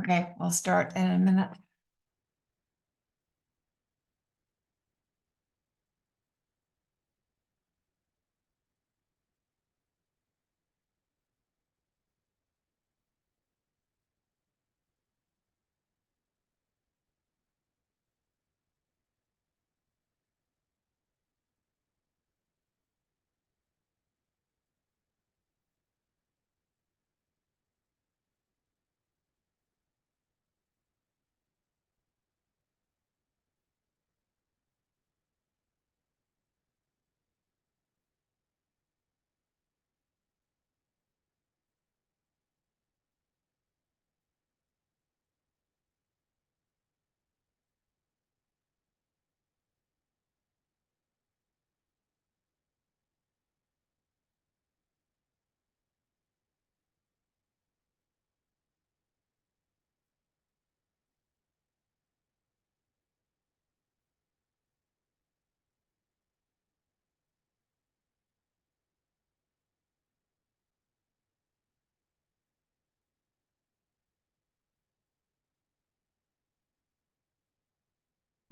Okay, we'll start in a minute.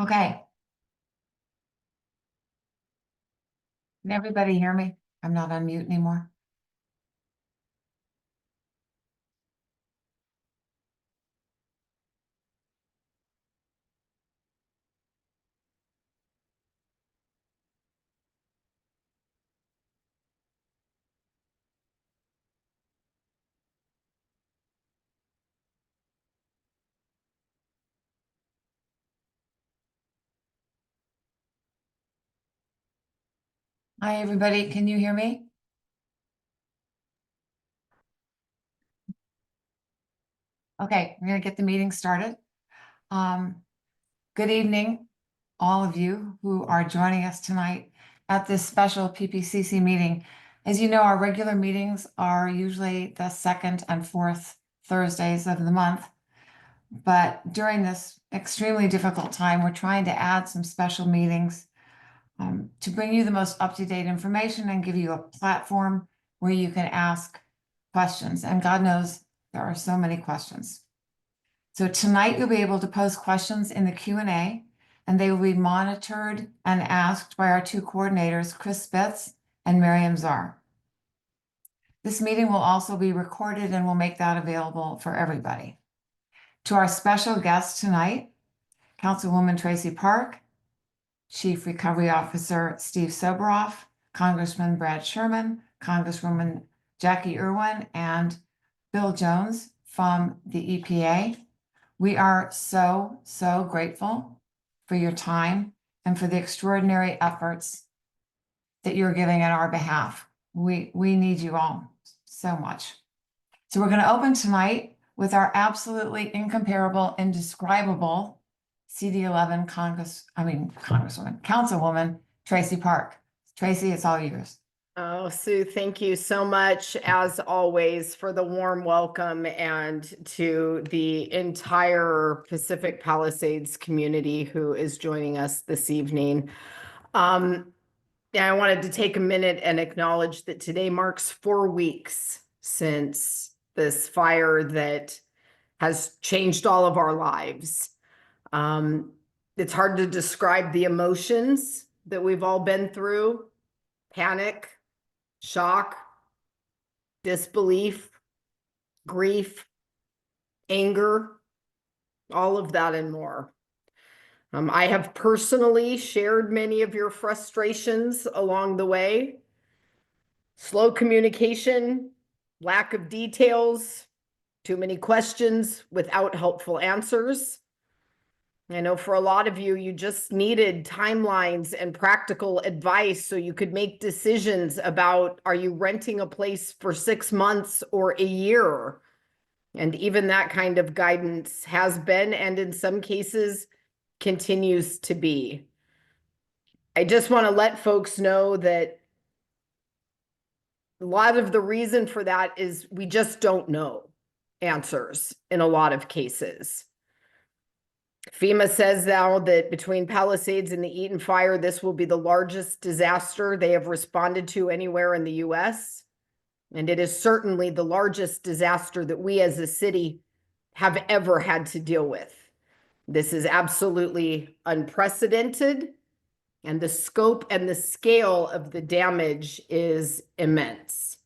Okay. Can everybody hear me? I'm not on mute anymore. Hi, everybody. Can you hear me? Okay, we're gonna get the meeting started. Good evening, all of you who are joining us tonight at this special PPCC meeting. As you know, our regular meetings are usually the second and fourth Thursdays of the month. But during this extremely difficult time, we're trying to add some special meetings to bring you the most up-to-date information and give you a platform where you can ask questions. And God knows there are so many questions. So tonight you'll be able to post questions in the Q&A, and they will be monitored and asked by our two coordinators, Chris Spitz and Miriam Czar. This meeting will also be recorded and we'll make that available for everybody. To our special guest tonight, Councilwoman Traci Park, Chief Recovery Officer Steve Soboroff, Congressman Brad Sherman, Congresswoman Jackie Irwin, and Bill Jones from the EPA. We are so, so grateful for your time and for the extraordinary efforts that you're giving on our behalf. We need you all so much. So we're going to open tonight with our absolutely incomparable, indescribable CD11 Councilwoman Traci Park. Traci, it's all yours. Oh, Sue, thank you so much, as always, for the warm welcome and to the entire Pacific Palisades community who is joining us this evening. I wanted to take a minute and acknowledge that today marks 4 weeks since this fire that has changed all of our lives. It's hard to describe the emotions that we've all been through: panic, shock, disbelief, grief, anger, all of that and more. I have personally shared many of your frustrations along the way. Slow communication, lack of details, too many questions without helpful answers. I know for a lot of you, you just needed timelines and practical advice so you could make decisions about, are you renting a place for 6 months or a year? And even that kind of guidance has been, and in some cases, continues to be. I just want to let folks know that a lot of the reason for that is we just don't know answers in a lot of cases. FEMA says now that between Palisades and the Eaton fire, this will be the largest disaster they have responded to anywhere in the U.S. And it is certainly the largest disaster that we as a city have ever had to deal with. This is absolutely unprecedented, and the scope and the scale of the damage is immense.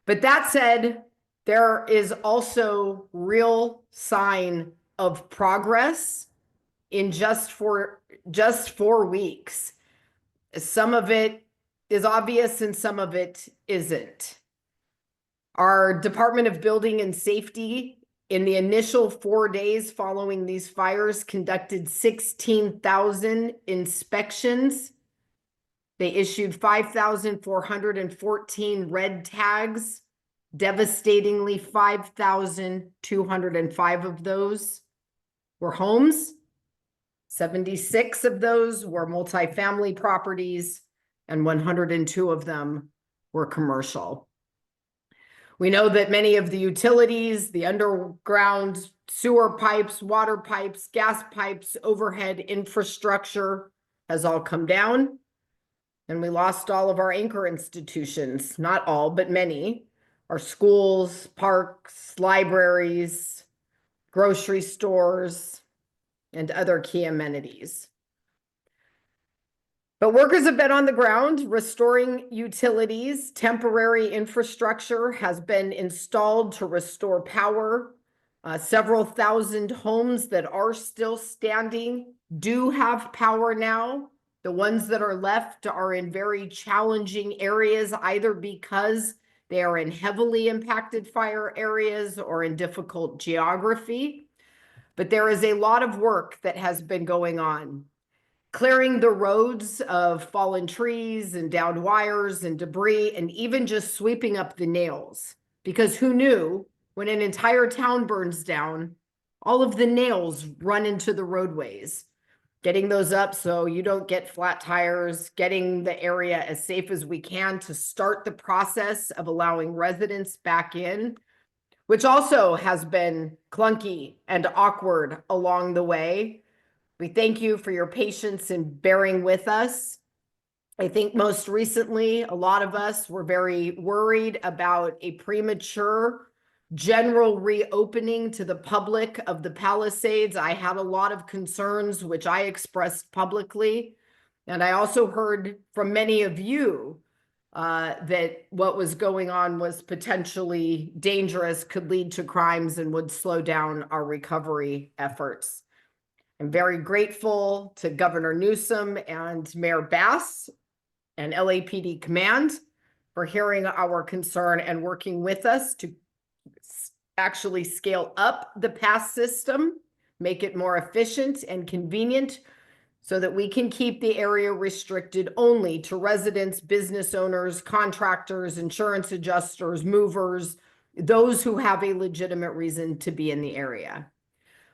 But that said, there is also real sign of progress in just 4 weeks. Some of it is obvious and some of it isn't. Our Department of Building and Safety, in the initial 4 days following these fires, conducted 16,000 inspections. They issued 5,414 red tags. Devastatingly, 5,205 of those were homes. 76 of those were multifamily properties, and 102 of them were commercial. We know that many of the utilities, the underground sewer pipes, water pipes, gas pipes, overhead infrastructure has all come down. And we lost all of our anchor institutions, not all, but many. Our schools, parks, libraries, grocery stores, and other key amenities. But workers have been on the ground restoring utilities. Temporary infrastructure has been installed to restore power. Several thousand homes that are still standing do have power now. The ones that are left are in very challenging areas, either because they are in heavily impacted fire areas or in difficult geography. But there is a lot of work that has been going on. Clearing the roads of fallen trees and downed wires and debris, and even just sweeping up the nails. Because who knew when an entire town burns down, all of the nails run into the roadways. Getting those up so you don't get flat tires, getting the area as safe as we can to start the process of allowing residents back in, which also has been clunky and awkward along the way. We thank you for your patience in bearing with us. I think most recently, a lot of us were very worried about a premature general reopening to the public of the Palisades. I had a lot of concerns, which I expressed publicly. And I also heard from many of you that what was going on was potentially dangerous, could lead to crimes, and would slow down our recovery efforts. I'm very grateful to Governor Newsom and Mayor Bass and LAPD Command for hearing our concern and working with us to actually scale up the pass system, make it more efficient and convenient so that we can keep the area restricted only to residents, business owners, contractors, insurance adjusters, movers, those who have a legitimate reason to be in the area.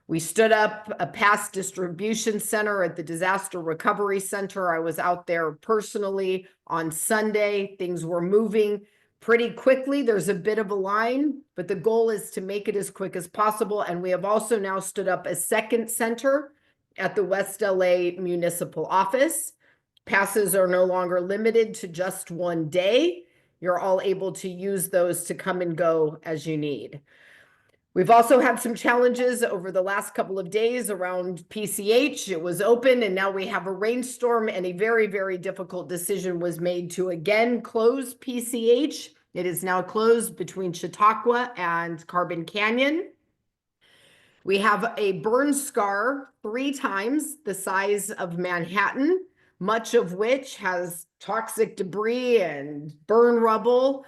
We stood up a pass distribution center at the Disaster Recovery Center. I was out there personally on Sunday. Things were moving pretty quickly. There's a bit of a line, but the goal is to make it as quick as possible. And we have also now stood up a second center at the West LA Municipal Office. Passes are no longer limited to just one day. You're all able to use those to come and go as you need. We've also had some challenges over the last couple of days around PCH. It was open and now we have a rainstorm, and a very, very difficult decision was made to again close PCH. It is now closed between Chautauqua and Carbon Canyon. We have a burn scar 3 times the size of Manhattan, much of which has toxic debris and burn rubble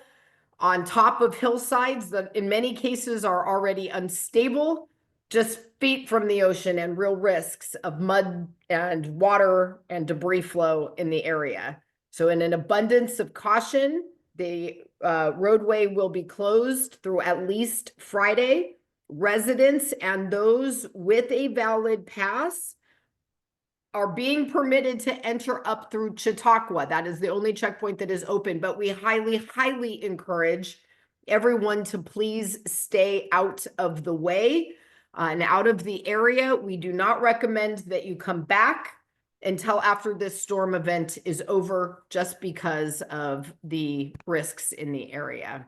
on top of hillsides that in many cases are already unstable, just feet from the ocean, and real risks of mud and water and debris flow in the area. So in an abundance of caution, the roadway will be closed through at least Friday. Residents and those with a valid pass are being permitted to enter up through Chautauqua. That is the only checkpoint that is open, but we highly, highly encourage everyone to please stay out of the way and out of the area. We do not recommend that you come back until after this storm event is over, just because of the risks in the area.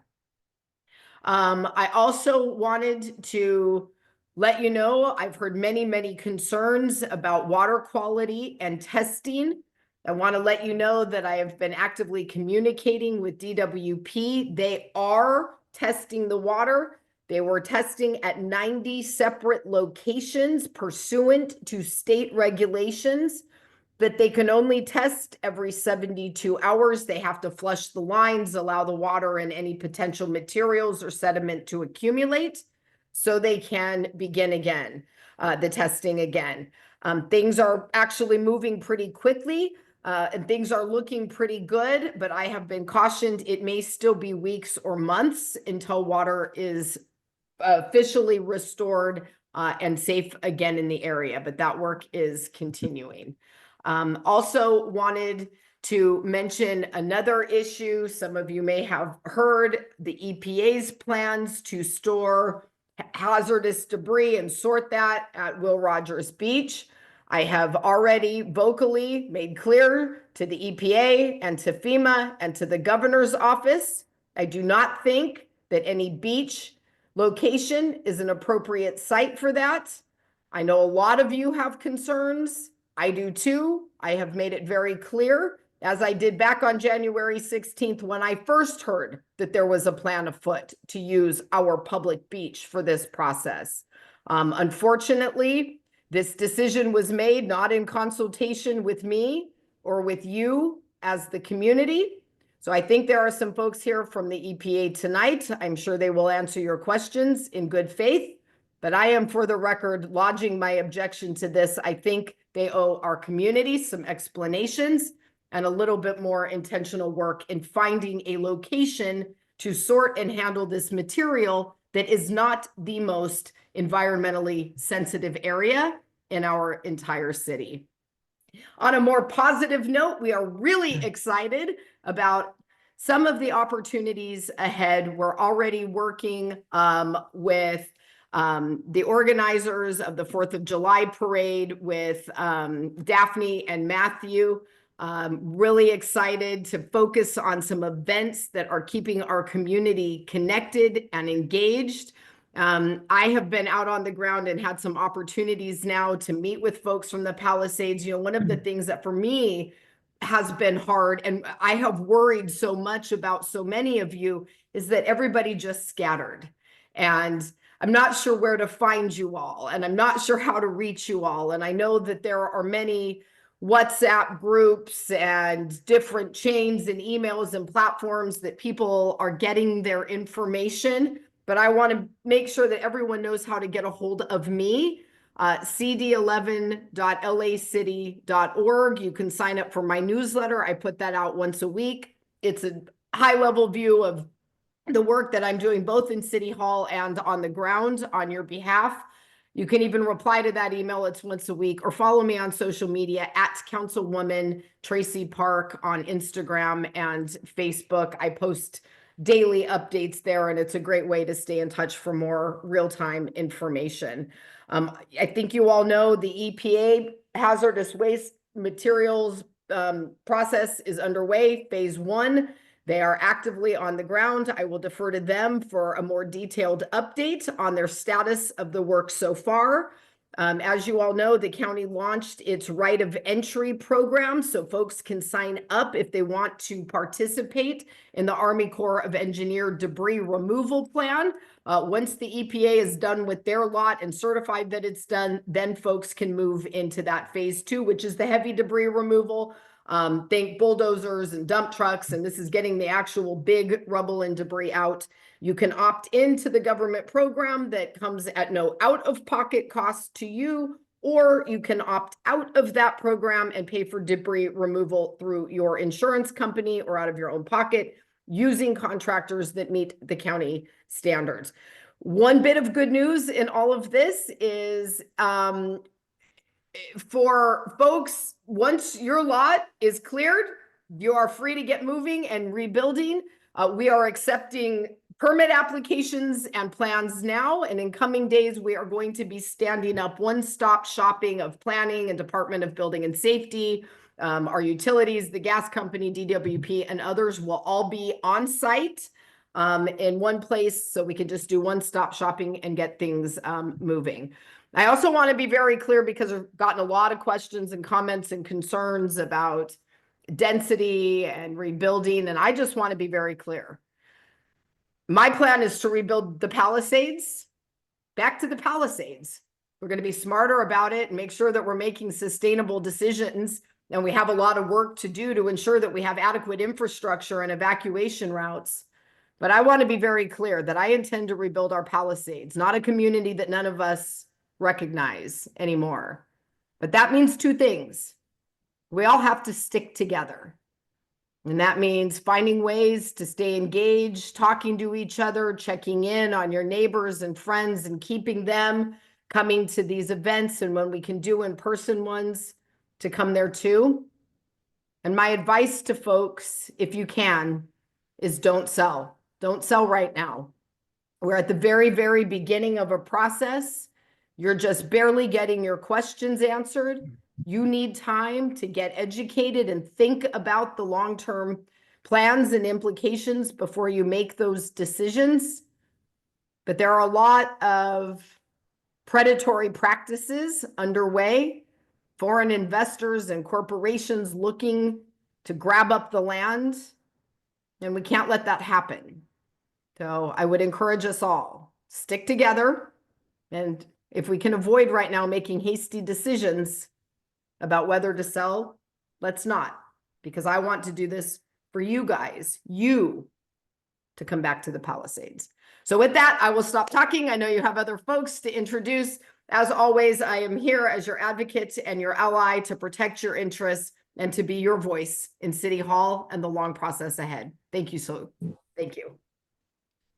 I also wanted to let you know, I've heard many concerns about water quality and testing. I want to let you know that I have been actively communicating with DWP. They are testing the water. They were testing at 90 separate locations pursuant to state regulations that they can only test every 72 hours. They have to flush the lines, allow the water and any potential materials or sediment to accumulate so they can begin again, the testing again. Things are actually moving pretty quickly. And things are looking pretty good, but I have been cautioned it may still be weeks or months until water is officially restored and safe again in the area, but that work is continuing. Also wanted to mention another issue. Some of you may have heard the EPA's plans to store hazardous debris and sort that at Will Rogers Beach. I have already vocally made clear to the EPA and to FEMA and to the governor's office, I do not think that any beach location is an appropriate site for that. I know a lot of you have concerns. I do too. I have made it very clear, as I did back on January 16th when I first heard that there was a plan afoot to use our public beach for this process. Unfortunately, this decision was made not in consultation with me or with you as the community. So I think there are some folks here from the EPA tonight. I'm sure they will answer your questions in good faith, but I am, for the record, lodging my objection to this. I think they owe our community some explanations and a little bit more intentional work in finding a location to sort and handle this material that is not the most environmentally sensitive area in our entire city. On a more positive note, we are really excited about some of the opportunities ahead. We're already working with the organizers of the 4th of July parade with Daphne and Matthew. Really excited to focus on some events that are keeping our community connected and engaged. I have been out on the ground and had some opportunities now to meet with folks from the Palisades. You know, one of the things that for me has been hard, and I have worried so much about so many of you, is that everybody just scattered. And I'm not sure where to find you all, and I'm not sure how to reach you all. And I know that there are many WhatsApp groups and different chains and emails and platforms that people are getting their information. But I want to make sure that everyone knows how to get a hold of me. cd11.lacity.org. You can sign up for my newsletter. I put that out once a week. It's a high-level view of the work that I'm doing both in City Hall and on the ground on your behalf. You can even reply to that email. It's once a week, or follow me on social media at Councilwoman Traci Park on Instagram and Facebook. I post daily updates there, and it's a great way to stay in touch for more real-time information. I think you all know the EPA hazardous waste materials process is underway, phase 1. They are actively on the ground. I will defer to them for a more detailed update on their status of the work so far. As you all know, the county launched its right of entry program, so folks can sign up if they want to participate in the Army Corps of Engineer debris removal plan. Once the EPA is done with their lot and certified that it's done, then folks can move into that phase 2, which is the heavy debris removal. Think bulldozers and dump trucks, and this is getting the actual big rubble and debris out. You can opt into the government program that comes at no out-of-pocket cost to you, or you can opt out of that program and pay for debris removal through your insurance company or out of your own pocket using contractors that meet the county standards. One bit of good news in all of this is for folks, once your lot is cleared, you are free to get moving and rebuilding. We are accepting permit applications and plans now, and in coming days, we are going to be standing up one-stop shopping of planning and Department of Building and Safety. Our utilities, the gas company, DWP, and others will all be on site in one place so we can just do one-stop shopping and get things moving. I also want to be very clear because I've gotten a lot of questions and comments and concerns about density and rebuilding, and I just want to be very clear. My plan is to rebuild the Palisades back to the Palisades. We're going to be smarter about it and make sure that we're making sustainable decisions. And we have a lot of work to do to ensure that we have adequate infrastructure and evacuation routes. But I want to be very clear that I intend to rebuild our Palisades, not a community that none of us recognize anymore. But that means two things. We all have to stick together. And that means finding ways to stay engaged, talking to each other, checking in on your neighbors and friends and keeping them coming to these events. And when we can do in-person ones, to come there too. And my advice to folks, if you can, is don't sell. Don't sell right now. We're at the very, very beginning of a process. You're just barely getting your questions answered. You need time to get educated and think about the long-term plans and implications before you make those decisions. But there are a lot of predatory practices underway, foreign investors and corporations looking to grab up the land, and we can't let that happen. So I would encourage us all, stick together, and if we can avoid right now making hasty decisions about whether to sell, let's not, because I want to do this for you guys, to come back to the Palisades. So with that, I will stop talking. I know you have other folks to introduce. As always, I am here as your advocate and your ally to protect your interests and to be your voice in City Hall and the long process ahead. Thank you. Thank you.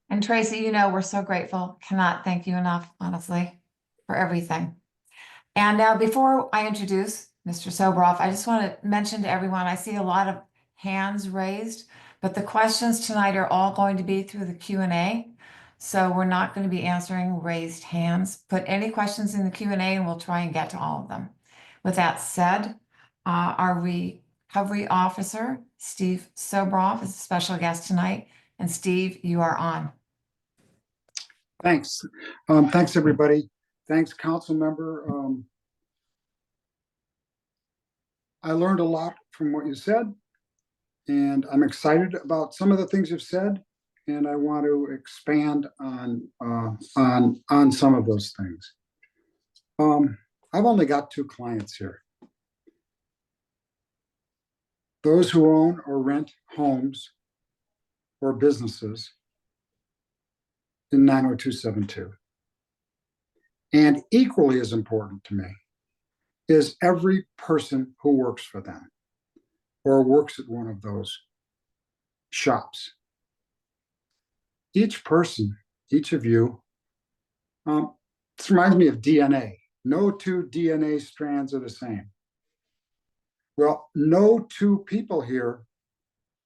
And Traci, you know, we're so grateful. Cannot thank you enough, honestly, for everything. And now, before I introduce Mr. Soboroff, I just want to mention to everyone, I see a lot of hands raised, but the questions tonight are all going to be through the Q&A. So we're not going to be answering raised hands. Put any questions in the Q&A and we'll try and get to all of them. With that said, our recovery officer, Steve Soboroff, is a special guest tonight. And Steve, you are on. Thanks. Thanks, everybody. Thanks, council member. I learned a lot from what you said, and I'm excited about some of the things you've said, and I want to expand on some of those things. I've only got 2 clients here. Those who own or rent homes or businesses in 90272. And equally as important to me is every person who works for them or works at one of those shops. Each person, each of you, this reminds me of DNA. No 2 DNA strands are the same. Well, no 2 people here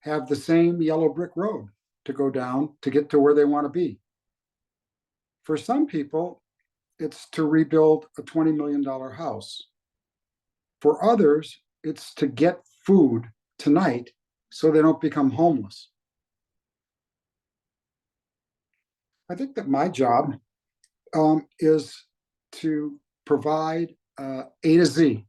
have the same yellow brick road to go down to get to where they want to be. For some people, it's to rebuild a $20 million house. For others, it's to get food tonight so they don't become homeless. I think that my job is to provide A to Z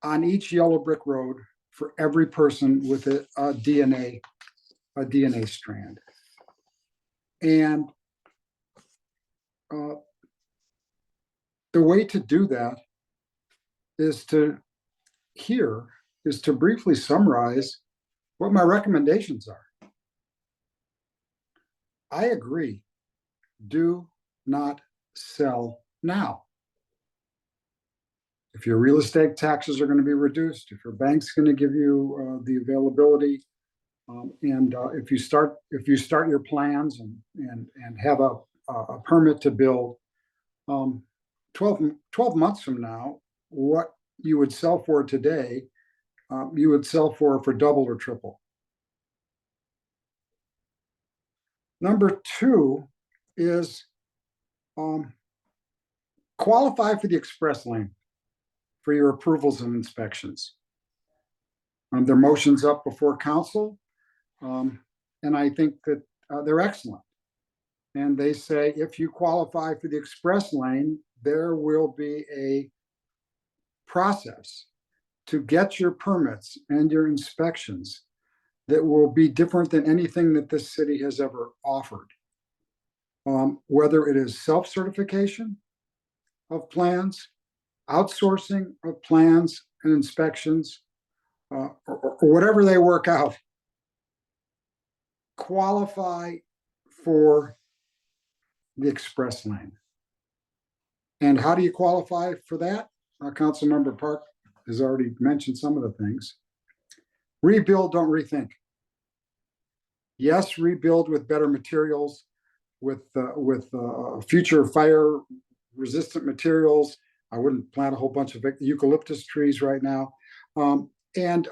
on each yellow brick road for every person with a DNA strand. And the way to do that is to briefly summarize what my recommendations are. I agree. Do not sell now. If your real estate taxes are going to be reduced, if your bank's going to give you the availability, and if you start your plans and have a permit to build, 12 months from now, what you would sell for today, you would sell for double or triple. Number 2 is qualify for the express lane for your approvals and inspections. There are motions up before council. and I think that they're excellent. And they say if you qualify for the express lane, there will be a process to get your permits and your inspections that will be different than anything that this city has ever offered. Whether it is self-certification of plans, outsourcing of plans and inspections, or whatever they work out, qualify for the express lane. And how do you qualify for that? Councilmember Park has already mentioned some of the things. Rebuild, don't rethink. Yes, rebuild with better materials, with future fire resistant materials. I wouldn't plant a whole bunch of eucalyptus trees right now. And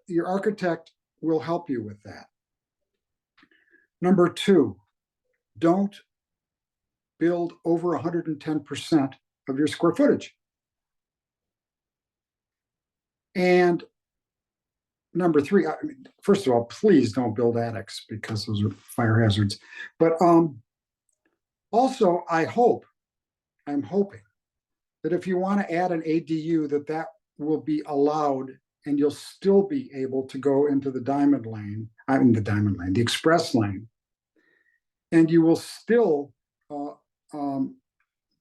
your architect will help you with that. Number two, don't build over 110% of your square footage. And number three, first of all, please don't build attics because those are fire hazards. But also, I'm hoping that if you want to add an ADU, that will be allowed, and you'll still be able to go into the the express lane, and you will still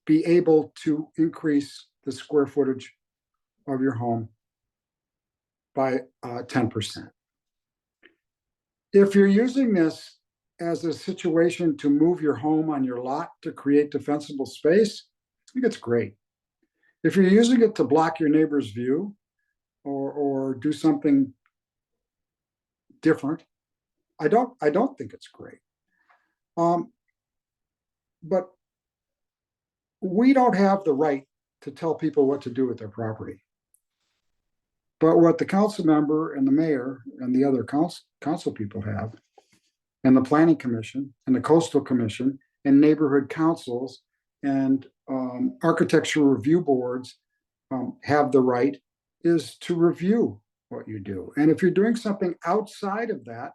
be able to increase the square footage of your home by 10%. If you're using this as a situation to move your home on your lot to create defensible space, I think it's great. If you're using it to block your neighbor's view or do something different, I don't think it's great. But we don't have the right to tell people what to do with their property. But what the council member and the mayor and the other council people have, and the planning commission and the coastal commission and neighborhood councils and architectural review boards have the right, is to review what you do. And if you're doing something outside of that,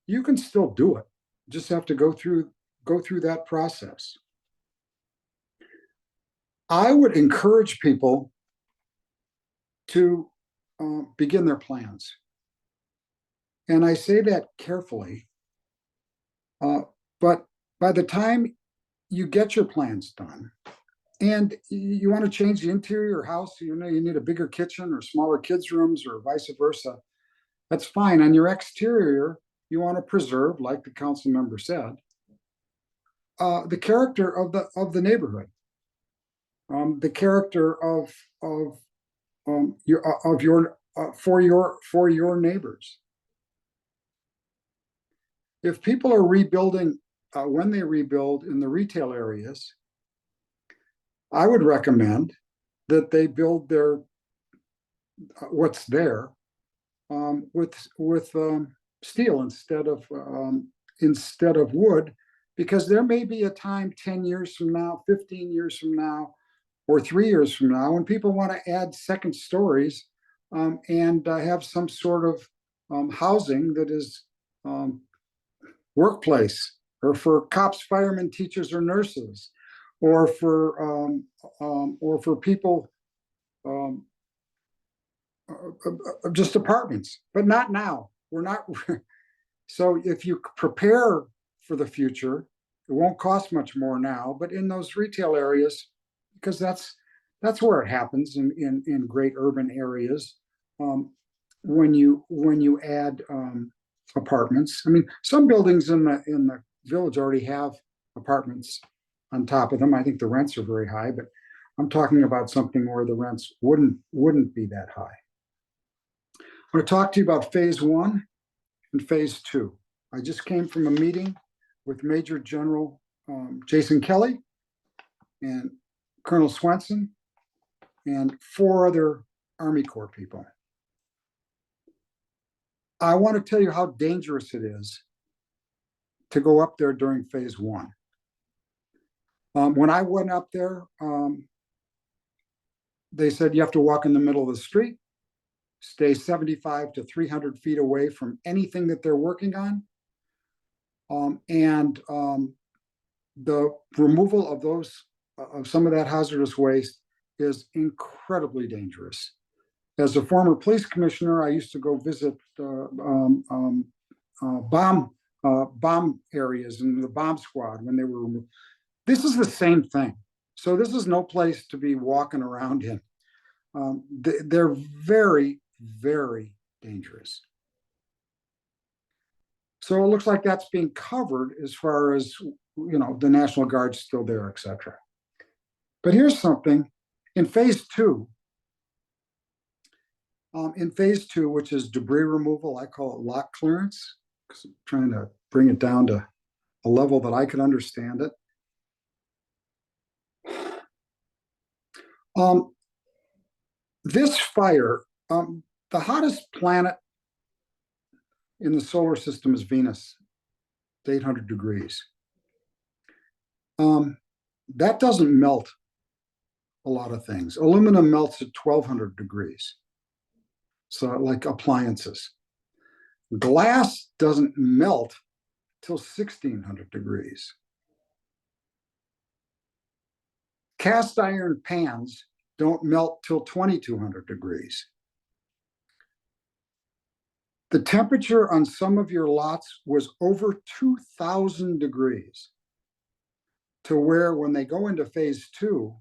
you can still do it. You just have to go through that process. I would encourage people to begin their plans. And I say that carefully, but by the time you get your plans done and you want to change the interior house, you need a bigger kitchen or smaller kids' rooms or vice versa, that's fine. On your exterior, you want to preserve, like the council member said, the character of the neighborhood, the character for your neighbors. If people are rebuilding, when they rebuild in the retail areas, I would recommend that they build their what's there with steel instead of wood, because there may be a time 10 years from now, 15 years from now, or 3 years from now when people want to add second stories and have some sort of housing that is workplace, or for cops, firemen, teachers, or nurses, or for people, just apartments, but not now. We're not. So if you prepare for the future, it won't cost much more now, but in those retail areas, because that's where it happens in great urban areas. When you add apartments, I mean, some buildings in the village already have apartments on top of them. I think the rents are very high, but I'm talking about something where the rents wouldn't be that high. I'm going to talk to you about phase 1 and phase 2. I just came from a meeting with Major General Jason Kelly and Colonel Swenson and 4 other Army Corps people. I want to tell you how dangerous it is to go up there during phase 1. When I went up there, they said you have to walk in the middle of the street, stay 75 to 300 feet away from anything that they're working on, The removal of of some of that hazardous waste is incredibly dangerous. As a former police commissioner, I used to go visit bomb areas and the bomb squad when they were removed. This is the same thing. So this is no place to be walking around in. They're very, very dangerous. So it looks like that's being covered as far as, the National Guard's still there, et cetera. But here's something in phase two, which is debris removal, I call it lot clearance, because I'm trying to bring it down to a level that I can understand it. This fire, the hottest planet in the solar system is Venus, it's 800 degrees. That doesn't melt a lot of things. Aluminum melts at 1200 degrees. So like appliances. Glass doesn't melt till 1600 degrees. Cast iron pans don't melt till 2200 degrees. The temperature on some of your lots was over 2000 degrees, to where when they go into phase two,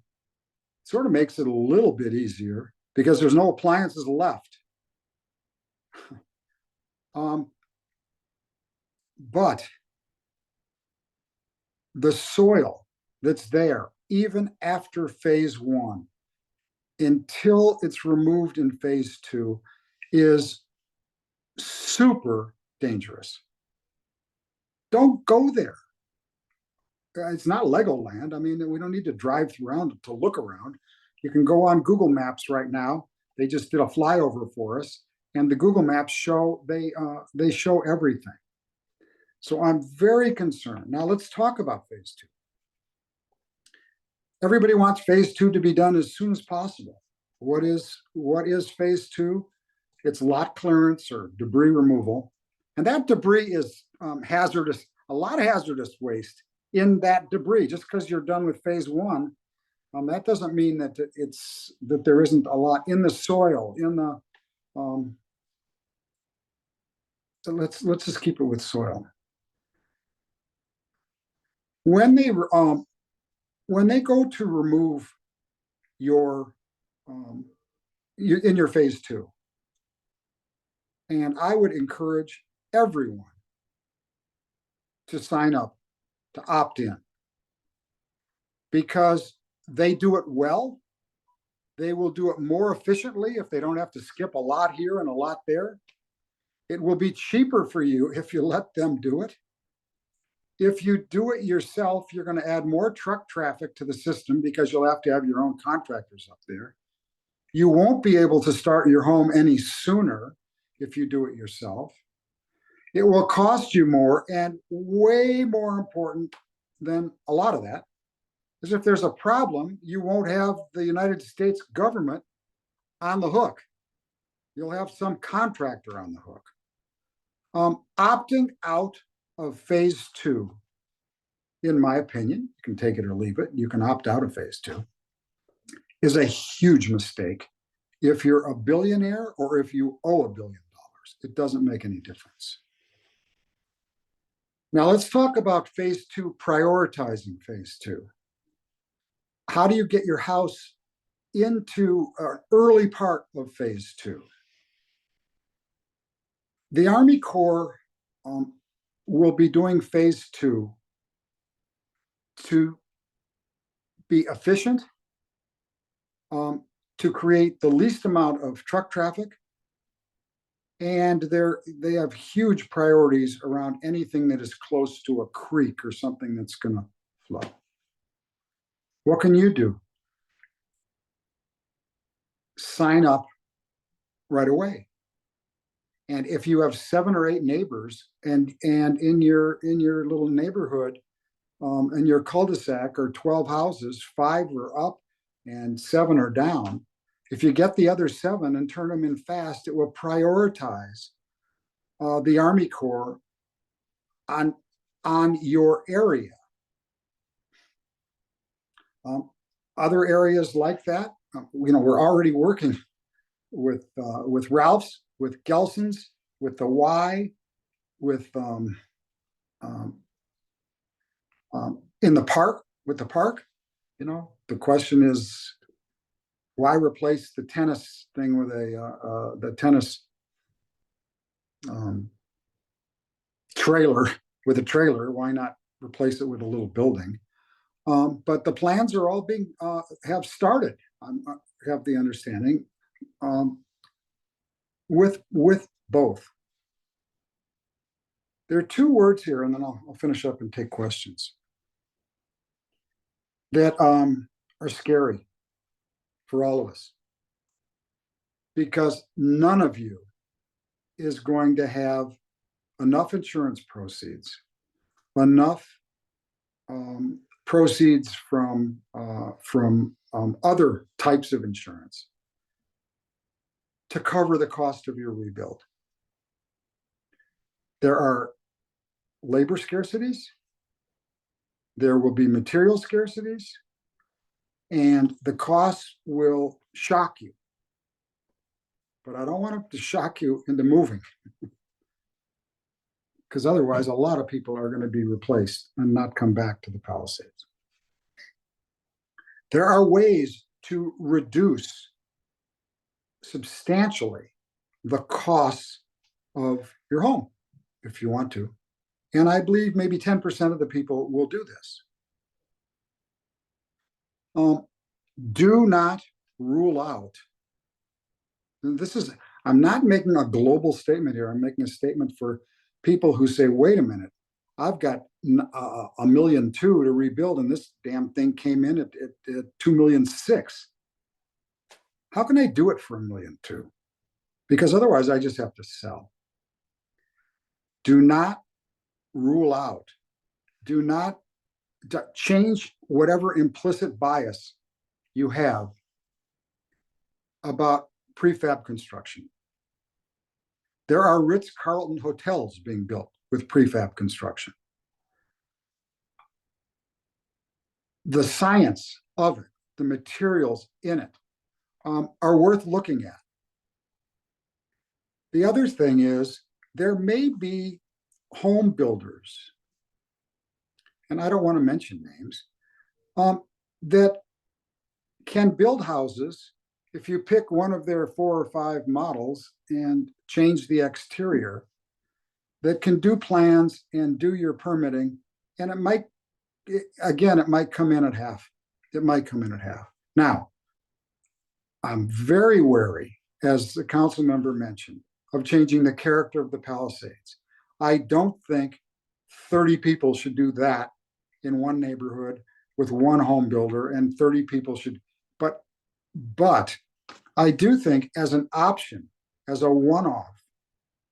it sort of makes it a little bit easier because there's no appliances left. But the soil that's there, even after phase one, until it's removed in phase two, is super dangerous. Don't go there. It's not Legoland. I mean, we don't need to drive around to look around. You can go on Google Maps right now. They just did a flyover for us, and the Google Maps show they show everything. So I'm very concerned. Now let's talk about phase two. Everybody wants phase two to be done as soon as possible. What is phase two? It's lot clearance or debris removal. And that debris is hazardous, a lot of hazardous waste in that debris. Just because you're done with phase one, that doesn't mean that that there isn't a lot in the soil, in the so let's just keep it with soil. When they go to remove your in your phase two, and I would encourage everyone to sign up, to opt in, because they do it well. They will do it more efficiently if they don't have to skip a lot here and a lot there. It will be cheaper for you if you let them do it. If you do it yourself, you're going to add more truck traffic to the system because you'll have to have your own contractors up there. You won't be able to start your home any sooner if you do it yourself. It will cost you more, and way more important than a lot of that is if there's a problem, you won't have the United States government on the hook. You'll have some contractor on the hook. Opting out of phase two, in my opinion, you can take it or leave it, you can opt out of phase two, is a huge mistake. If you're a billionaire or if you owe $1 billion, it doesn't make any difference. Now let's talk about phase two, prioritizing phase two. How do you get your house into an early part of phase two? The Army Corps will be doing phase two to be efficient, to create the least amount of truck traffic, and they have huge priorities around anything that is close to a creek or something that's going to flow. What can you do? Sign up right away. And if you have 7 or 8 neighbors, and in your little neighborhood, in your cul-de-sac are 12 houses, 5 are up and 7 are down. If you get the other 7 and turn them in fast, it will prioritize the Army Corps on on your area. Other areas like that, we're already working with Ralph's, with Gelson's, with the Y, with in the park, with the park. The question is, why replace the tennis thing with the tennis trailer with a trailer? Why not replace it with a little building? But the plans are all being have started. I have the understanding with both. There are two words here, and then I'll finish up and take questions, that are scary for all of us, because none of you is going to have enough insurance proceeds, enough proceeds from other types of insurance to cover the cost of your rebuild. There are labor scarcities, there will be material scarcities, and the costs will shock you. But I don't want it to shock you into moving, because otherwise a lot of people are going to be replaced and not come back to the Palisades. There are ways to reduce substantially the costs of your home if you want to. And I believe maybe 10% of the people will do this. Do not rule out. And I'm not making a global statement here. I'm making a statement for people who say, wait a minute, I've got $1.2 million to rebuild, and this damn thing came in at $2.6 million. How can I do it for $1.2 million? Because otherwise I just have to sell. Do not rule out. Do not change whatever implicit bias you have about prefab construction. There are Ritz-Carlton hotels being built with prefab construction. The science of it, the materials in it, are worth looking at. The other thing is, there may be home builders, and I don't want to mention names, that can build houses if you pick one of their 4 or 5 models and change the exterior, that can do plans and do your permitting, and it might come in at half. It might come in at half. Now, I'm very wary, as the council member mentioned, of changing the character of the Palisades. I don't think 30 people should do that in one neighborhood with one home builder, and 30 people should, but I do think as an option, as a one-off,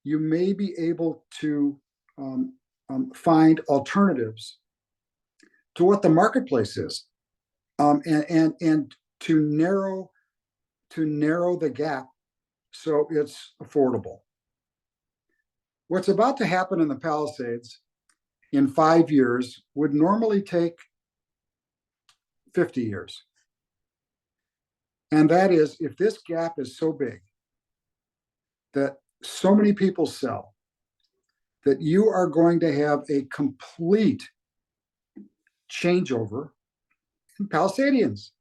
you may be able to find alternatives to what the marketplace is, and to narrow the gap so it's affordable. What's about to happen in the Palisades in 5 years would normally take 50 years. And that is, if this gap is so big that so many people sell, that you are going to have a complete changeover in Palisadians.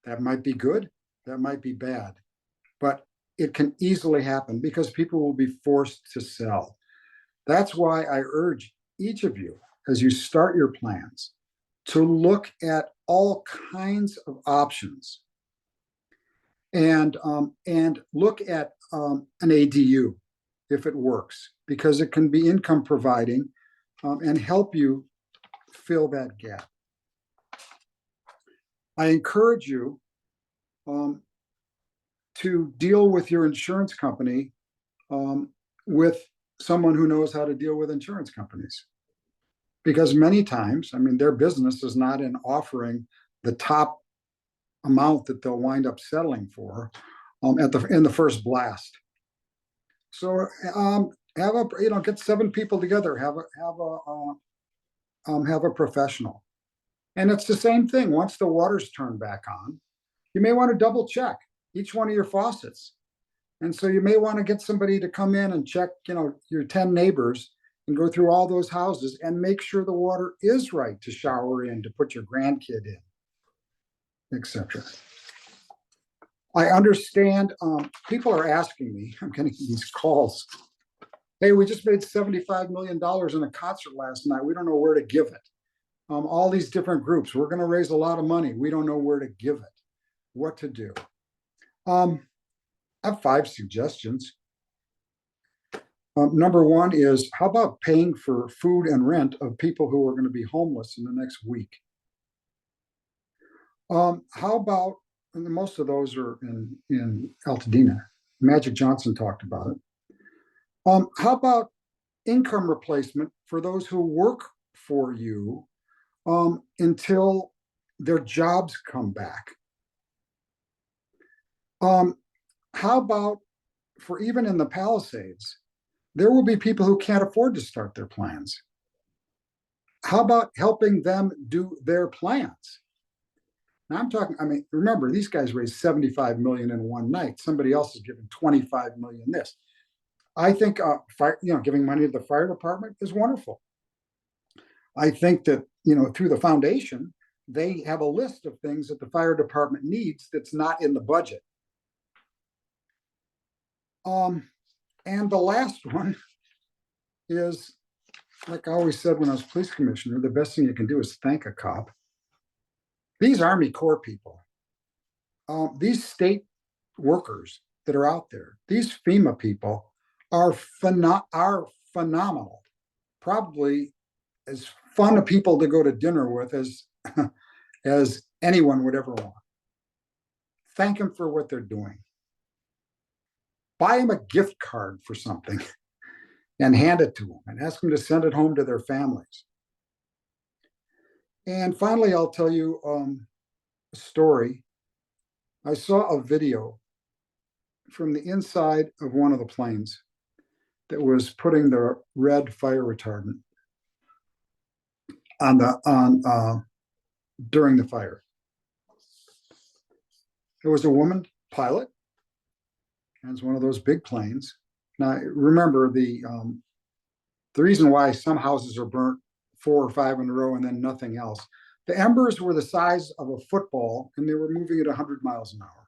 That might be good, that might be bad, but it can easily happen because people will be forced to sell. That's why I urge each of you, as you start your plans, to look at all kinds of options, and look at an ADU if it works, because it can be income providing and help you fill that gap. I encourage you to deal with your insurance company with someone who knows how to deal with insurance companies. Because many times, their business is not in offering the top amount that they'll wind up settling for in the first blast. So get 7 people together, have a professional. And it's the same thing. Once the water's turned back on, you may want to double check each one of your faucets. And so you may want to get somebody to come in and check, your 10 neighbors and go through all those houses and make sure the water is right to shower in, to put your grandkid in, etc. I understand people are asking me, I'm getting these calls. Hey, we just made $75 million in a concert last night. We don't know where to give it. All these different groups, we're going to raise a lot of money. We don't know where to give it, what to do. I have 5 suggestions. Number 1 is, how about paying for food and rent of people who are going to be homeless in the next week? How about, and most of those are in Altadena. Magic Johnson talked about it. How about income replacement for those who work for you until their jobs come back? How about for even in the Palisades, there will be people who can't afford to start their plans. How about helping them do their plans? Now I'm talking, remember, these guys raised 75 million in one night. Somebody else is giving 25 million this. I think giving money to the fire department is wonderful. I think that, through the foundation, they have a list of things that the fire department needs that's not in the budget. And the last one is, like I always said when I was police commissioner, the best thing you can do is thank a cop. These Army Corps people, these state workers that are out there, these FEMA people are phenomenal. Probably as fun of people to go to dinner with as anyone would ever want. Thank them for what they're doing. Buy them a gift card for something and hand it to them and ask them to send it home to their families. And finally, I'll tell you a story. I saw a video from the inside of one of the planes that was putting the red fire retardant during the fire. It was a woman pilot, and it's one of those big planes. Now, remember the reason why some houses are burnt 4 or 5 in a row and then nothing else. The embers were the size of a football, and they were moving at 100 miles an hour.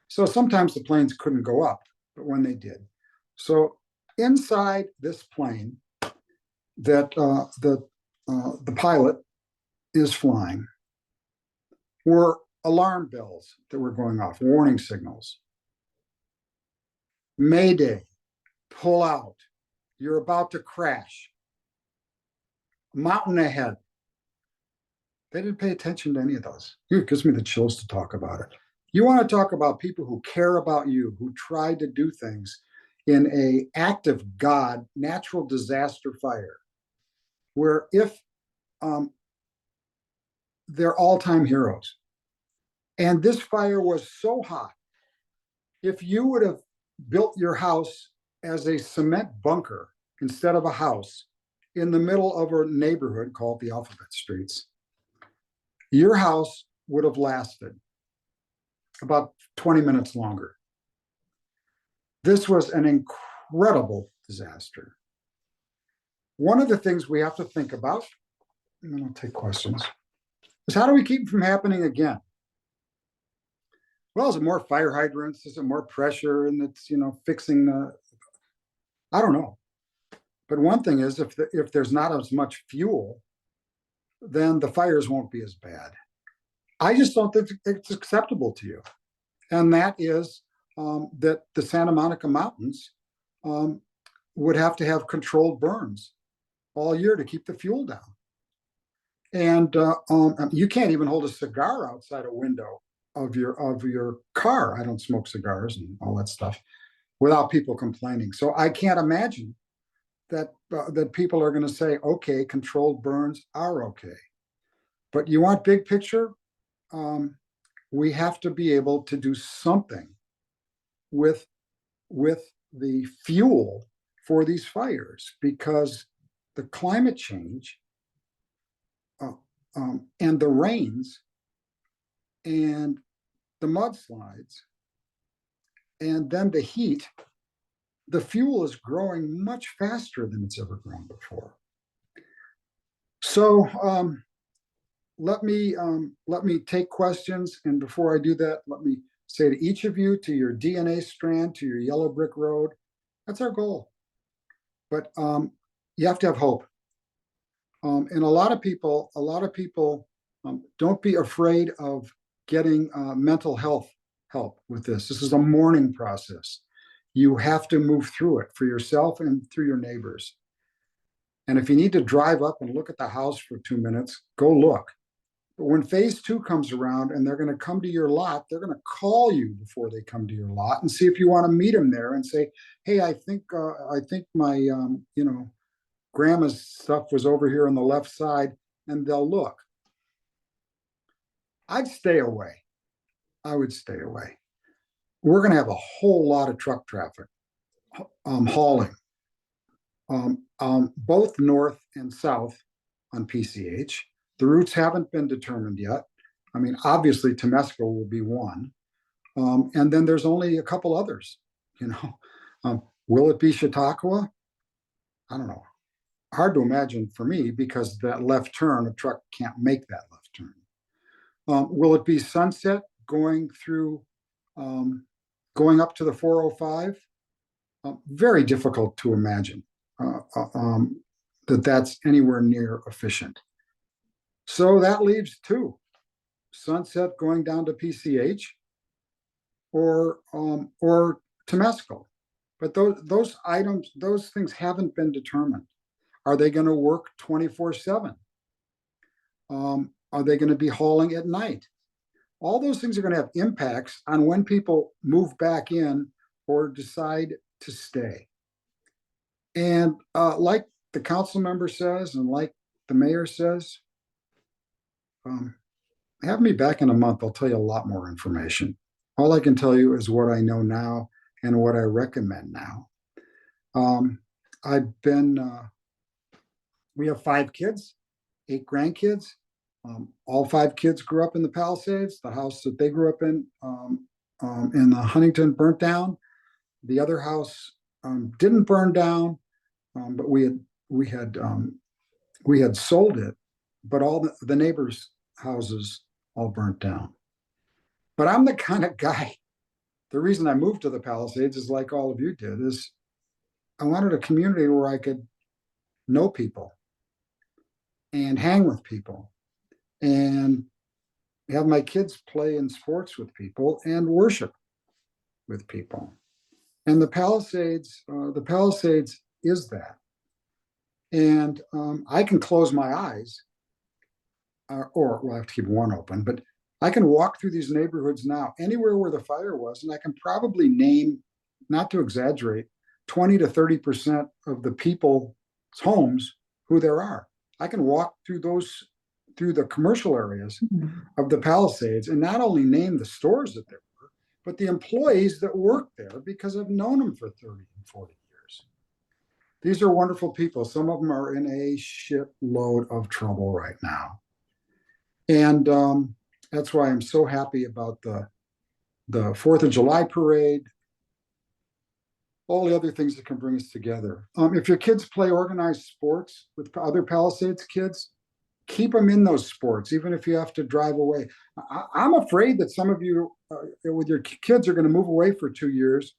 So sometimes the planes couldn't go up, but when they did. So inside this plane that the pilot is flying were alarm bells that were going off, warning signals. Mayday, pull out, you're about to crash. Mountain ahead. They didn't pay attention to any of those. It gives me the chills to talk about it. You want to talk about people who care about you, who try to do things in an act of God, natural disaster fire, where if they're all-time heroes. And this fire was so hot, if you would have built your house as a cement bunker instead of a house in the middle of a neighborhood called the Alphabet Streets, your house would have lasted about 20 minutes longer. This was an incredible disaster. One of the things we have to think about, and then I'll take questions, is how do we keep it from happening again? Well, is it more fire hydrants? Is it more pressure? And it's, fixing the, I don't know. But one thing is, if there's not as much fuel, then the fires won't be as bad. I just don't think it's acceptable to you. And that is that the Santa Monica Mountains would have to have controlled burns all year to keep the fuel down. And you can't even hold a cigar outside a window of your car. I don't smoke cigars and all that stuff without people complaining. So I can't imagine that people are going to say, okay, controlled burns are okay. But you want big picture? We have to be able to do something with the fuel for these fires because the climate change and the rains and the mudslides and then the heat, the fuel is growing much faster than it's ever grown before. So let me take questions. And before I do that, let me say to each of you, to your DNA strand, to your yellow brick road, that's our goal. But you have to have hope. And a lot of people don't be afraid of getting mental health help with this. This is a mourning process. You have to move through it for yourself and through your neighbors. And if you need to drive up and look at the house for 2 minutes, go look. But when phase 2 comes around and they're going to come to your lot, they're going to call you before they come to your lot and see if you want to meet them there and say, hey, I think my, grandma's stuff was over here on the left side, and they'll look. I'd stay away. I would stay away. We're going to have a whole lot of truck traffic hauling, both north and south on PCH. The routes haven't been determined yet. I mean, obviously, Temescal will be one. And then there's only a couple others, Will it be Chautauqua? I don't know. Hard to imagine for me because that left turn, a truck can't make that left turn. Will it be Sunset going through, going up to the 405? Very difficult to imagine that that's anywhere near efficient. So that leaves 2, Sunset going down to PCH or Temescal. But those items, those things haven't been determined. Are they going to work 24/7? Are they going to be hauling at night? All those things are going to have impacts on when people move back in or decide to stay. And like the council member says, and like the mayor says, have me back in a month. I'll tell you a lot more information. All I can tell you is what I know now and what I recommend now. We have 5 kids, 8 grandkids. All 5 kids grew up in the Palisades. The house that they grew up in the Huntington burnt down. The other house didn't burn down, but we had sold it. But all the neighbors' houses all burnt down. But I'm the kind of guy. The reason I moved to the Palisades is like all of you did. Is I wanted a community where I could know people and hang with people and have my kids play in sports with people and worship with people. And the Palisades is that. And I can close my eyes, or well, I have to keep one open, but I can walk through these neighborhoods now, anywhere where the fire was, and I can probably name, not to exaggerate, 20 to 30% of the people's homes who there are. I can walk through the commercial areas of the Palisades and not only name the stores that there were, but the employees that work there because I've known them for 30 and 40 years. These are wonderful people. Some of them are in a shitload of trouble right now. And that's why I'm so happy about the 4th of July parade, all the other things that can bring us together. If your kids play organized sports with other Palisades kids, keep them in those sports, even if you have to drive away. I'm afraid that some of you with your kids are going to move away for 2 years.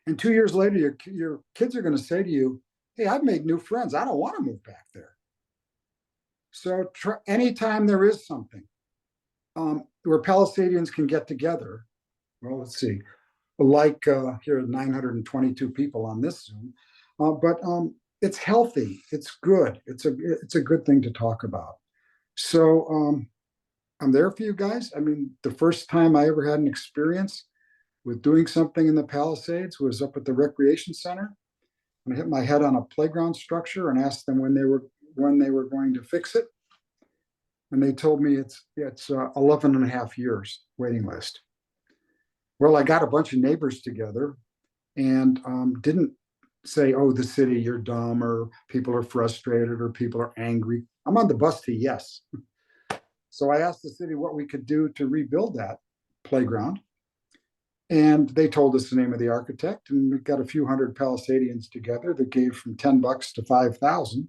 And 2 years later, your kids are going to say to you, hey, I've made new friends. I don't want to move back there. So anytime there is something where Palisadians can get together, well, let's see, like here are 922 people on this Zoom, but it's healthy, it's good, it's a good thing to talk about. So I'm there for you guys. I mean, the first time I ever had an experience with doing something in the Palisades was up at the recreation center. And I hit my head on a playground structure and asked them when they were going to fix it. And they told me it's 11 and a half years waiting list. Well, I got a bunch of neighbors together and didn't say, oh, the city, you're dumb, or people are frustrated, or people are angry. I'm on the bus to yes. So I asked the city what we could do to rebuild that playground. And they told us the name of the architect, and we got a few hundred Palisadians together that gave from $10 to 5,000.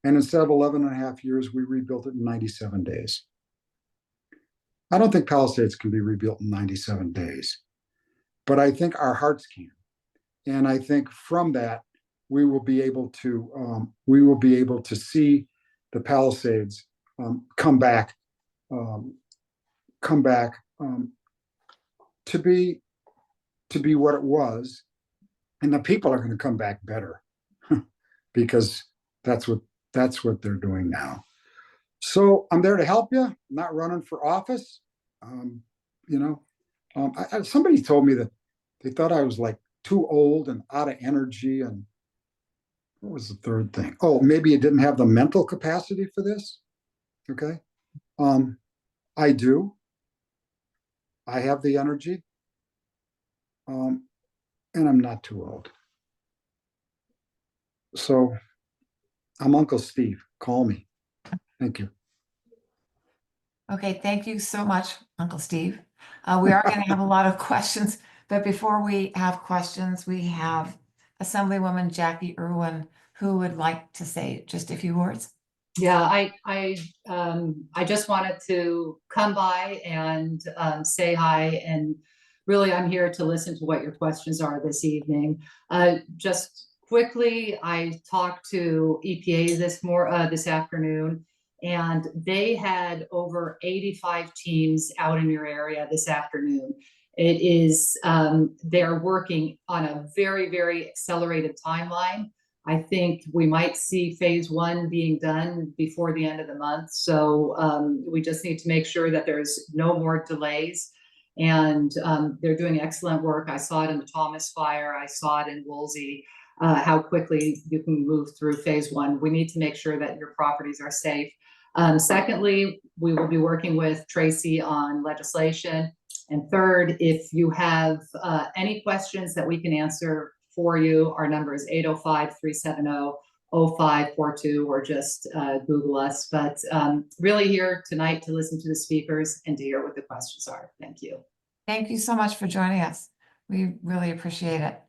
And instead of 11 and a half years, we rebuilt it in 97 days. I don't think Palisades can be rebuilt in 97 days, but I think our hearts can. And I think from that, we will be able to see the Palisades come back to be what it was, and the people are going to come back better because that's what they're doing now. So I'm there to help you. I'm not running for office. Somebody told me that they thought I was like too old and out of energy, and what was the third thing? Oh, maybe you didn't have the mental capacity for this. Okay. I do. I have the energy. And I'm not too old. So I'm Uncle Steve. Call me. Thank you. Okay, thank you so much, Uncle Steve. We are going to have a lot of questions, but before we have questions, we have Assemblywoman Jackie Irwin, who would like to say just a few words. Yeah, I just wanted to come by and say hi, and really I'm here to listen to what your questions are this evening. Just quickly, I talked to EPA this afternoon, and they had over 85 teams out in your area this afternoon. It is, they're working on a very, very accelerated timeline. I think we might see phase one being done before the end of the month. So we just need to make sure that there's no more delays. And they're doing excellent work. I saw it in the Thomas fire. I saw it in Woolsey, how quickly you can move through phase one. We need to make sure that your properties are safe. Secondly, we will be working with Traci on legislation. And third, if you have any questions that we can answer for you, our number is 805-370-0542, or just Google us. But really here tonight to listen to the speakers and to hear what the questions are. Thank you. Thank you so much for joining us. We really appreciate it.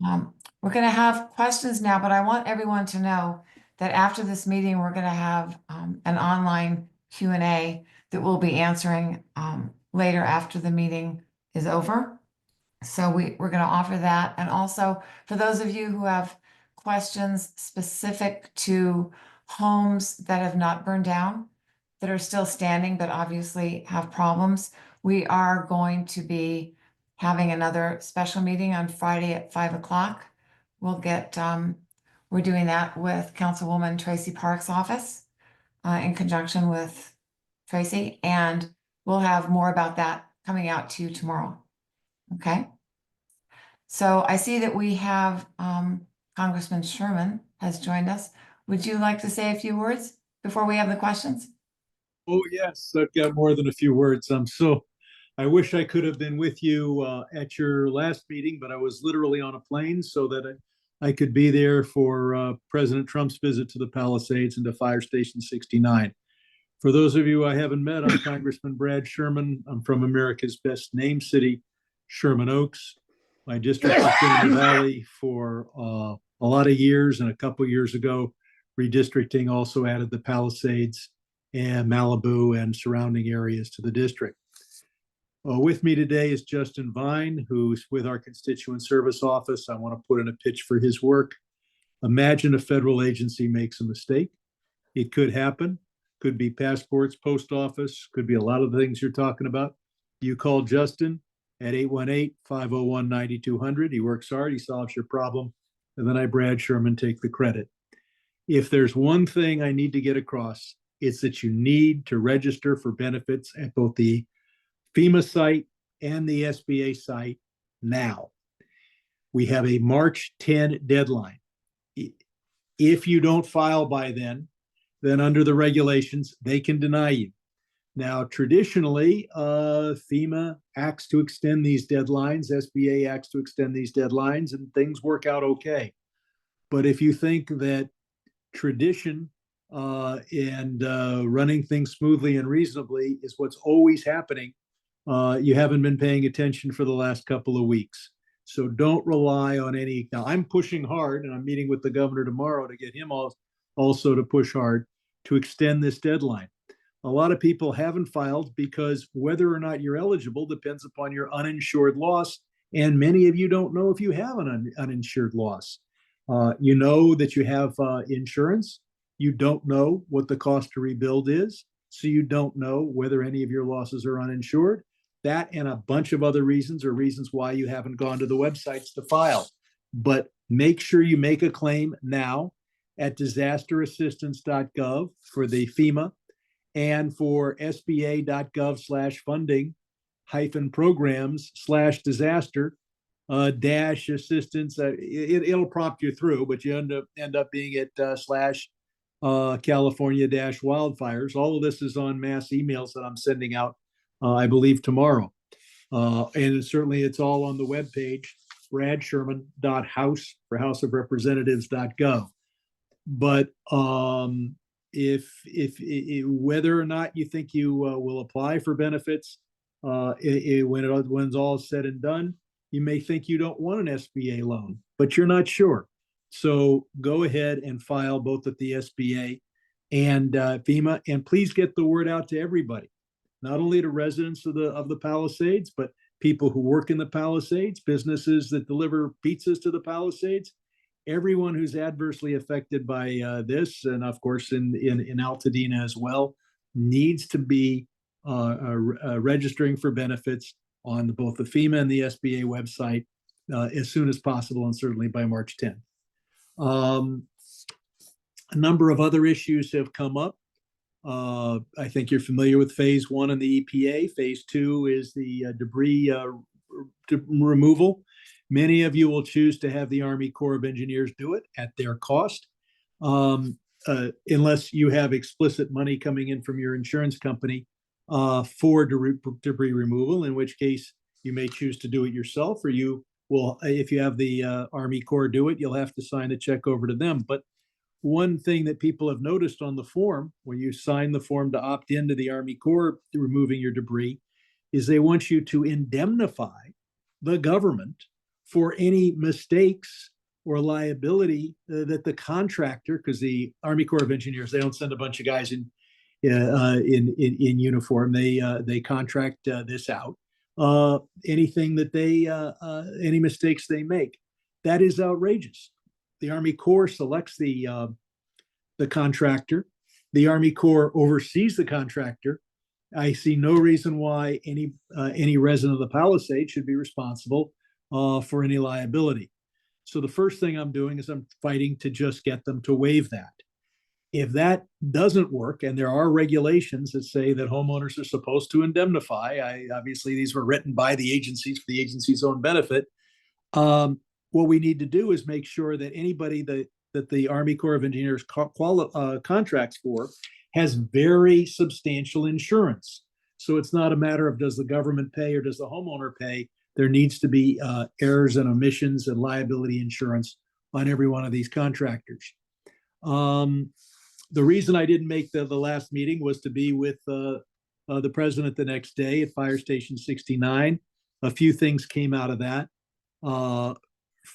We're going to have questions now, but I want everyone to know that after this meeting, we're going to have an online Q&A that we'll be answering later after the meeting is over. So we're going to offer that. And also for those of you who have questions specific to homes that have not burned down, that are still standing, but obviously have problems, we are going to be having another special meeting on Friday at 5 o'clock. We're doing that with Councilwoman Traci Park's office in conjunction with Traci, and we'll have more about that coming out to you tomorrow. Okay. So I see that we have Congressman Sherman has joined us. Would you like to say a few words before we have the questions? Oh, yes, I've got more than a few words. I wish I could have been with you at your last meeting, but I was literally on a plane so that I could be there for President Trump's visit to the Palisades and to Fire Station 69. For those of you I haven't met, I'm Congressman Brad Sherman. I'm from America's best named city, Sherman Oaks. My district has been in the Valley for a lot of years, and a couple years ago, redistricting also added the Palisades and Malibu and surrounding areas to the district. With me today is Justin Vine, who's with our Constituent Service Office. I want to put in a pitch for his work. Imagine a federal agency makes a mistake. It could happen. Could be passports, post office, could be a lot of the things you're talking about. You call Justin at 818-501-9200. He works hard, he solves your problem, and then I, Brad Sherman, take the credit. If there's one thing I need to get across, it's that you need to register for benefits at both the FEMA site and the SBA site now. We have a March 10 deadline. If you don't file by then under the regulations, they can deny you. Now, traditionally, FEMA acts to extend these deadlines, SBA acts to extend these deadlines, and things work out okay. But if you think that tradition and running things smoothly and reasonably is what's always happening, you haven't been paying attention for the last couple of weeks. So don't rely on any. Now, I'm pushing hard, and I'm meeting with the governor tomorrow to get him also to push hard to extend this deadline. A lot of people haven't filed because whether or not you're eligible depends upon your uninsured loss. And many of you don't know if you have an uninsured loss. You know that you have insurance. You don't know what the cost to rebuild is. So you don't know whether any of your losses are uninsured. That and a bunch of other reasons are reasons why you haven't gone to the websites to file. But make sure you make a claim now at disasterassistance.gov for the FEMA and for sba.gov/funding-programs/disaster dash assistance. It'll prompt you through, but you end up being at /California-wildfires. All of this is on mass emails that I'm sending out, I believe, tomorrow. And certainly it's all on the webpage, bradsherman.house for House of Representatives.gov. But if whether or not you think you will apply for benefits, when it's all said and done, you may think you don't want an SBA loan, but you're not sure. So go ahead and file both at the SBA and FEMA, and please get the word out to everybody, not only to residents of the Palisades, but people who work in the Palisades, businesses that deliver pizzas to the Palisades, everyone who's adversely affected by this, and of course in Altadena as well, needs to be registering for benefits on both the FEMA and the SBA website as soon as possible, and certainly by March 10th. A number of other issues have come up. I think you're familiar with phase 1 in the EPA. Phase 2 is the debris removal. Many of you will choose to have the Army Corps of Engineers do it at their cost, unless you have explicit money coming in from your insurance company for debris removal, in which case you may choose to do it yourself, or you will, if you have the Army Corps do it, you'll have to sign a check over to them. But one thing that people have noticed on the form, when you sign the form to opt into the Army Corps removing your debris, is they want you to indemnify the government for any mistakes or liability that the contractor, because the Army Corps of Engineers, they don't send a bunch of guys in uniform. They contract this out. Anything that any mistakes they make, that is outrageous. The Army Corps selects the contractor. The Army Corps oversees the contractor. I see no reason why any resident of the Palisades should be responsible for any liability. So the first thing I'm doing is I'm fighting to just get them to waive that. If that doesn't work, and there are regulations that say that homeowners are supposed to indemnify, obviously these were written by the agencies for the agency's own benefit. What we need to do is make sure that anybody that the Army Corps of Engineers contracts for has very substantial insurance. So it's not a matter of does the government pay or does the homeowner pay. There needs to be errors and omissions and liability insurance on every one of these contractors. The reason I didn't make the last meeting was to be with the president the next day at Fire Station 69. A few things came out of that.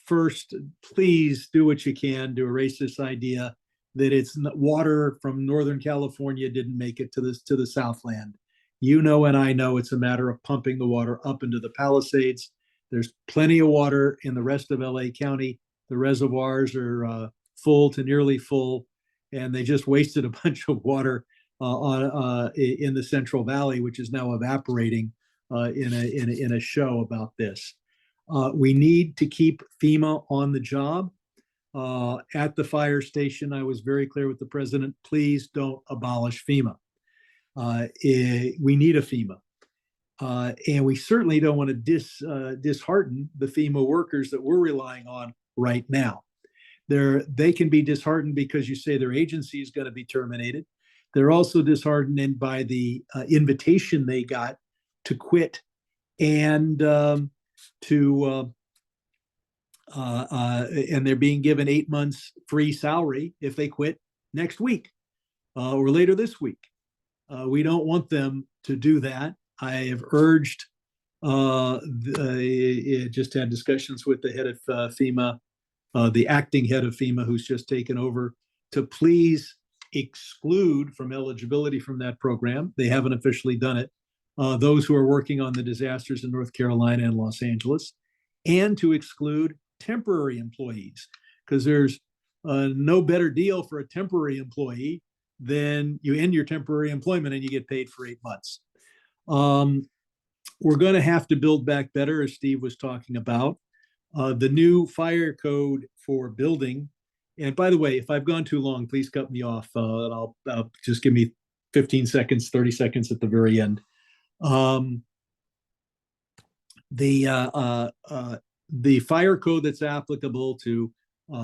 First, please do what you can to erase this idea that it's water from Northern California didn't make it to the Southland. You know, and I know it's a matter of pumping the water up into the Palisades. There's plenty of water in the rest of LA County. The reservoirs are full to nearly full, and they just wasted a bunch of water in the Central Valley, which is now evaporating in a show about this. We need to keep FEMA on the job. At the fire station, I was very clear with the president, please don't abolish FEMA. We need a FEMA. And we certainly don't want to dishearten the FEMA workers that we're relying on right now. They can be disheartened because you say their agency is going to be terminated. They're also disheartened by the invitation they got to quit and to and they're being given 8 months free salary if they quit next week or later this week. We don't want them to do that. I have urged, just had discussions with the head of FEMA, the acting head of FEMA, who's just taken over, to please exclude from eligibility from that program. They haven't officially done it. Those who are working on the disasters in North Carolina and Los Angeles, and to exclude temporary employees, because there's no better deal for a temporary employee than you end your temporary employment and you get paid for 8 months. We're going to have to build back better, as Steve was talking about. The new fire code for building, and by the way, if I've gone too long, please cut me off. And I'll just give me 15 seconds, 30 seconds at the very end. The fire code that's applicable to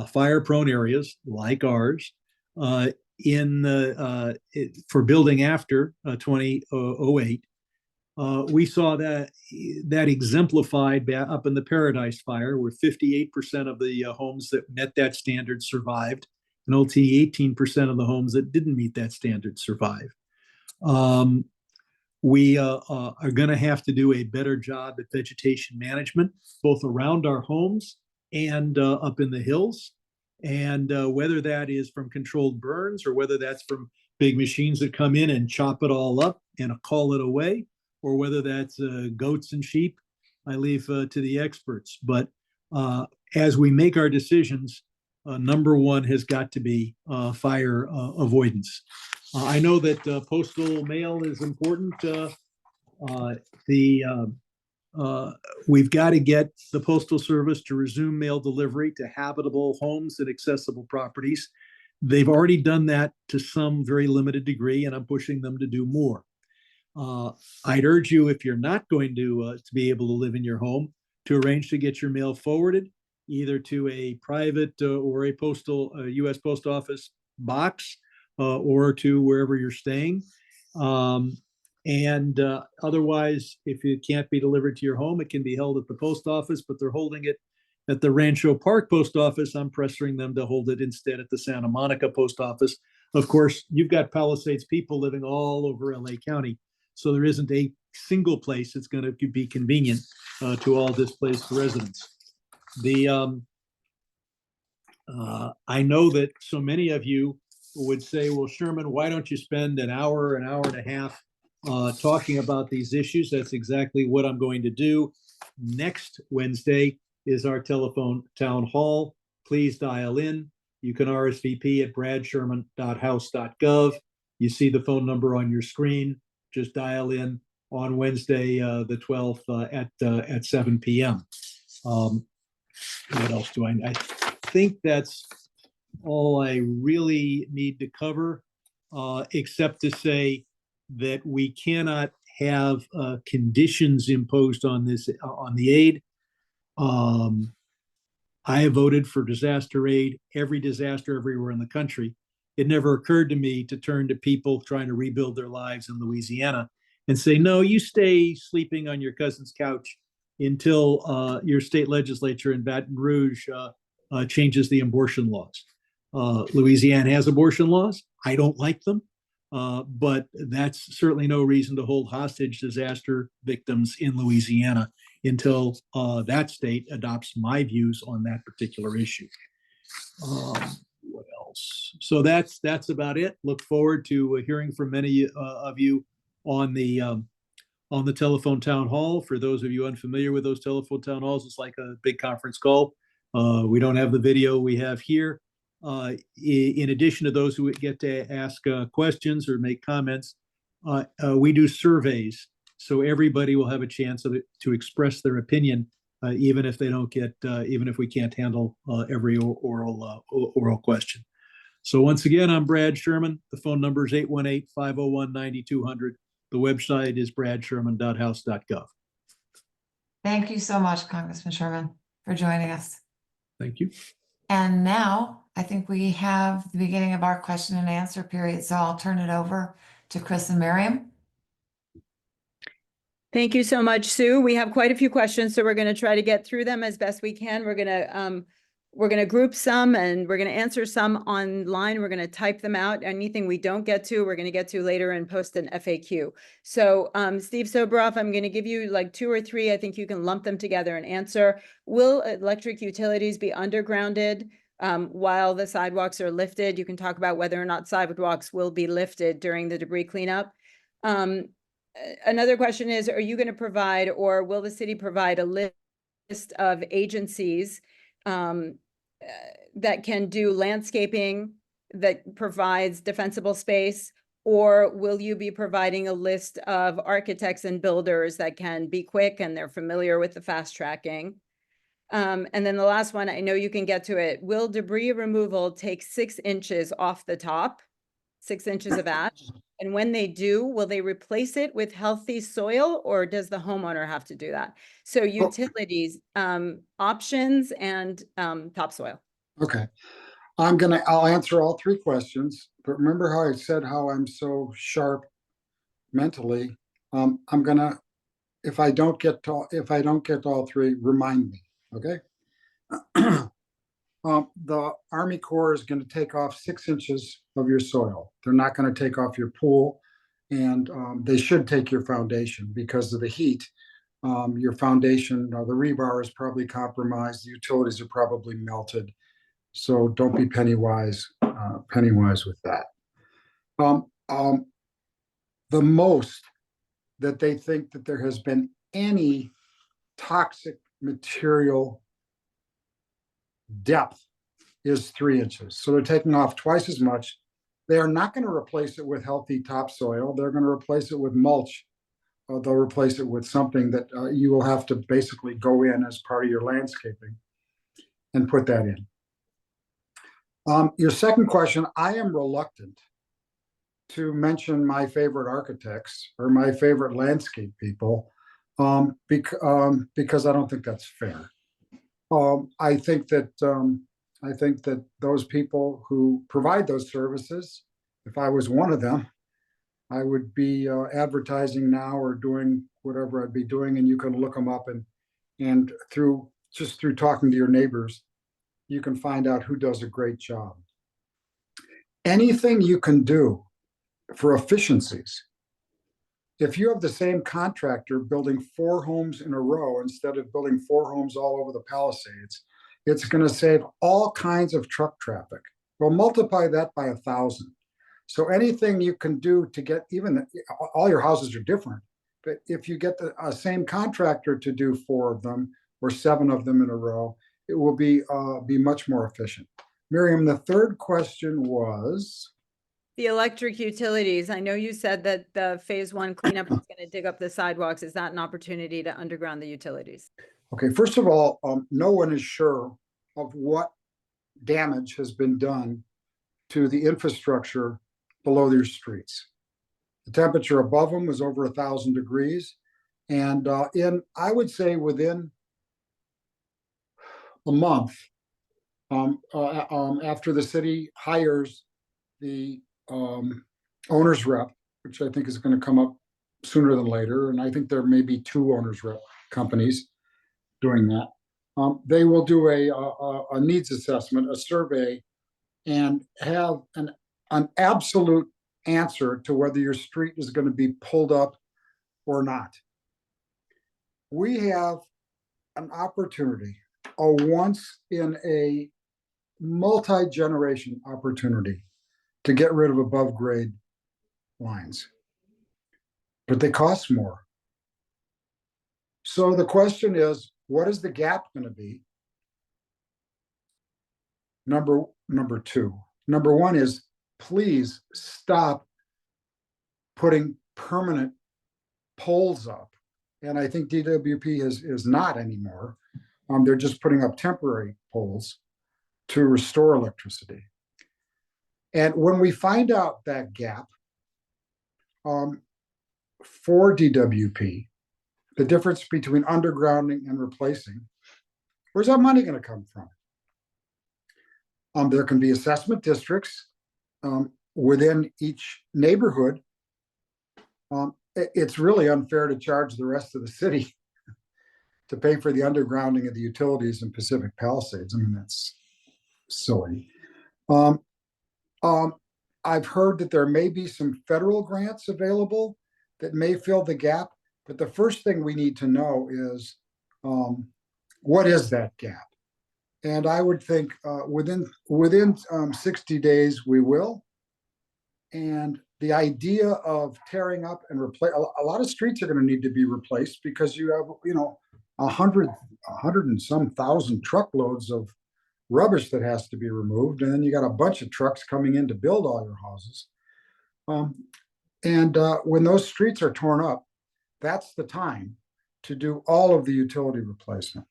fire-prone areas like ours for building after 2008, we saw that exemplified up in the Paradise Fire, where 58% of the homes that met that standard survived, and only 18% of the homes that didn't meet that standard survived. We are going to have to do a better job at vegetation management, both around our homes and up in the hills. And whether that is from controlled burns or whether that's from big machines that come in and chop it all up and call it away, or whether that's goats and sheep, I leave to the experts. But as we make our decisions, number one has got to be fire avoidance. I know that postal mail is important. We've got to get the Postal Service to resume mail delivery to habitable homes and accessible properties. They've already done that to some very limited degree, and I'm pushing them to do more. I'd urge you, if you're not going to be able to live in your home, to arrange to get your mail forwarded either to a private or a postal U.S. Post Office box or to wherever you're staying. Otherwise, if it can't be delivered to your home, it can be held at the post office, but they're holding it at the Rancho Park Post Office. I'm pressuring them to hold it instead at the Santa Monica Post Office. Of course, you've got Palisades people living all over LA County, so there isn't a single place that's going to be convenient to all displaced residents. I know that so many of you would say, well, Sherman, why don't you spend an hour and a half talking about these issues? That's exactly what I'm going to do. Next Wednesday is our telephone town hall. Please dial in. You can RSVP at bradsherman.house.gov. You see the phone number on your screen. Just dial in on Wednesday, the 12th at 7 p.m. What else do I think that's all I really need to cover, except to say that we cannot have conditions imposed on this, on the aid. I have voted for disaster aid, every disaster everywhere in the country. It never occurred to me to turn to people trying to rebuild their lives in Louisiana and say, no, you stay sleeping on your cousin's couch until your state legislature in Baton Rouge changes the abortion laws. Louisiana has abortion laws. I don't like them, but that's certainly no reason to hold hostage disaster victims in Louisiana until that state adopts my views on that particular issue. What else? So that's about it. Look forward to hearing from many of you on the telephone town hall. For those of you unfamiliar with those telephone town halls, it's like a big conference call. We don't have the video we have here. In addition to those who get to ask questions or make comments, we do surveys, so everybody will have a chance to express their opinion, even if they don't get, even if we can't handle every oral question. So once again, I'm Brad Sherman. The phone number is 818-501-9200. The website is bradsherman.house.gov. Thank you so much, Congressman Sherman, for joining us. Thank you. And now I think we have the beginning of our question and answer period. So I'll turn it over to Chris and Miriam. Thank you so much, Sue. We have quite a few questions, so we're going to try to get through them as best we can. We're going to group some and we're going to answer some online. We're going to type them out. Anything we don't get to, we're going to get to later and post an FAQ. So Steve Soboroff, I'm going to give you like 2 or 3. I think you can lump them together and answer. Will electric utilities be undergrounded while the sidewalks are lifted? You can talk about whether or not sidewalks will be lifted during the debris cleanup. Another question is, are you going to provide, or will the city provide, a list of agencies that can do landscaping that provides defensible space? Or will you be providing a list of architects and builders that can be quick and they're familiar with the fast tracking? And then the last one, I know you can get to it. Will debris removal take 6 inches off the top, 6 inches of ash? And when they do, will they replace it with healthy soil, or does the homeowner have to do that? So utilities, options, and topsoil. Okay, I'll answer all 3 questions, but remember how I said how I'm so sharp mentally? If I don't get to all 3, remind me, okay? The Army Corps is going to take off 6 inches of your soil. They're not going to take off your pool, and they should take your foundation because of the heat. Your foundation, the rebar is probably compromised. The utilities are probably melted. So don't be penny wise with that. The most that they think that there has been any toxic material depth is 3 inches. So they're taking off twice as much. They are not going to replace it with healthy topsoil. They're going to replace it with mulch. They'll replace it with something that you will have to basically go in as part of your landscaping and put that in. Your second question, I am reluctant to mention my favorite architects or my favorite landscape people because I don't think that's fair. I think that those people who provide those services, if I was one of them, I would be advertising now or doing whatever I'd be doing, and you can look them up and through talking to your neighbors, you can find out who does a great job. Anything you can do for efficiencies. If you have the same contractor building 4 homes in a row instead of building 4 homes all over the Palisades, it's going to save all kinds of truck traffic. Well, multiply that by 1,000. So anything you can do to get all your houses are different, but if you get the same contractor to do 4 of them or 7 of them in a row, it will be much more efficient. Miriam, the third question was? The electric utilities. I know you said that the phase 1 cleanup is going to dig up the sidewalks. Is that an opportunity to underground the utilities? Okay, first of all, no one is sure of what damage has been done to the infrastructure below their streets. The temperature above them was over 1,000 degrees. And I would say within a month, after the city hires the owner's rep, which I think is going to come up sooner than later, and I think there may be 2 owner's rep companies doing that. They will do a needs assessment, a survey, and have an absolute answer to whether your street is going to be pulled up or not. We have an opportunity, a once in a multi-generation opportunity to get rid of above grade lines, but they cost more. So the question is, what is the gap going to be? Number 2. Number 1 is, please stop putting permanent poles up. And I think DWP is not anymore. They're just putting up temporary poles to restore electricity. And when we find out that gap for DWP, the difference between undergrounding and replacing, where's that money going to come from? There can be assessment districts within each neighborhood. it's really unfair to charge the rest of the city to pay for the undergrounding of the utilities in Pacific Palisades. I mean, that's silly. I've heard that there may be some federal grants available that may fill the gap, but the first thing we need to know is what is that gap? And I would think within 60 days we will. And the idea of tearing up and replace a lot of streets are going to need to be replaced because you have, you know, 100 and some thousand truckloads of rubbish that has to be removed, and then you got a bunch of trucks coming in to build all your houses. When those streets are torn up, that's the time to do all of the utility replacement.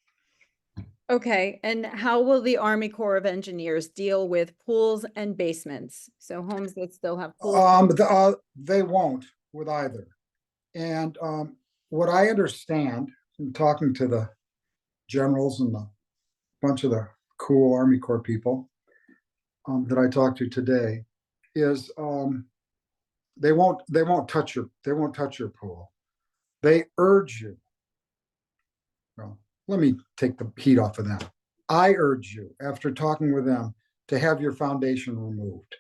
Okay, and how will the Army Corps of Engineers deal with pools and basements? So homes that still have pools. They won't with either. And what I understand from talking to the generals and a bunch of the cool Army Corps people that I talked to today is they won't touch your pool. They urge you. Well, let me take the heat off of them. I urge you, after talking with them, to have your foundation removed.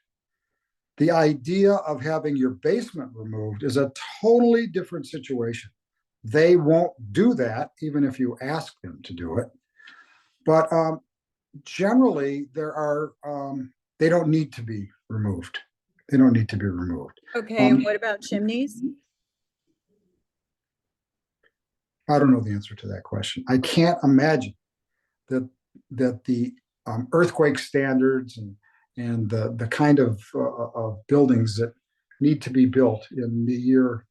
The idea of having your basement removed is a totally different situation. They won't do that, even if you ask them to do it. But generally, they don't need to be removed. They don't need to be removed. Okay, and what about chimneys? I don't know the answer to that question. I can't imagine that the earthquake standards and the kind of buildings that need to be built in the year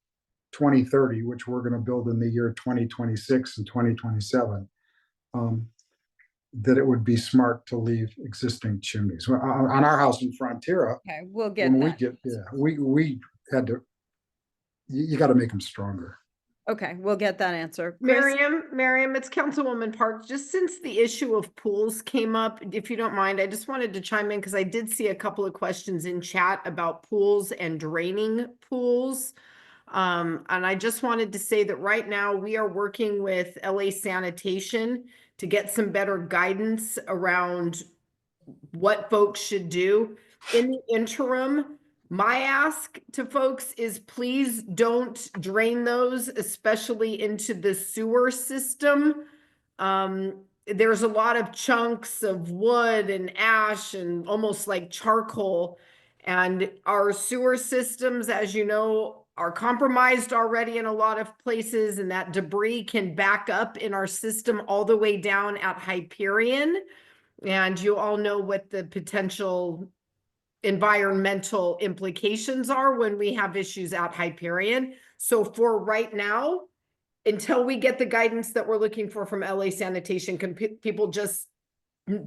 2030, which we're going to build in the year 2026 and 2027, that it would be smart to leave existing chimneys. On our house in Frontiera, Okay, we'll get when that. we had to, you got to make them stronger. Okay, we'll get that answer. Chris? Miriam, it's Councilwoman Park. Just since the issue of pools came up, if you don't mind, I just wanted to chime in because I did see a couple of questions in chat about pools and draining pools. And I just wanted to say that right now we are working with LA Sanitation to get some better guidance around what folks should do. In the interim, my ask to folks is please don't drain those, especially into the sewer system. There's a lot of chunks of wood and ash and almost like charcoal. And our sewer systems, as you know, are compromised already in a lot of places, and that debris can back up in our system all the way down at Hyperion. And you all know what the potential environmental implications are when we have issues at Hyperion. So for right now, until we get the guidance that we're looking for from LA Sanitation, people just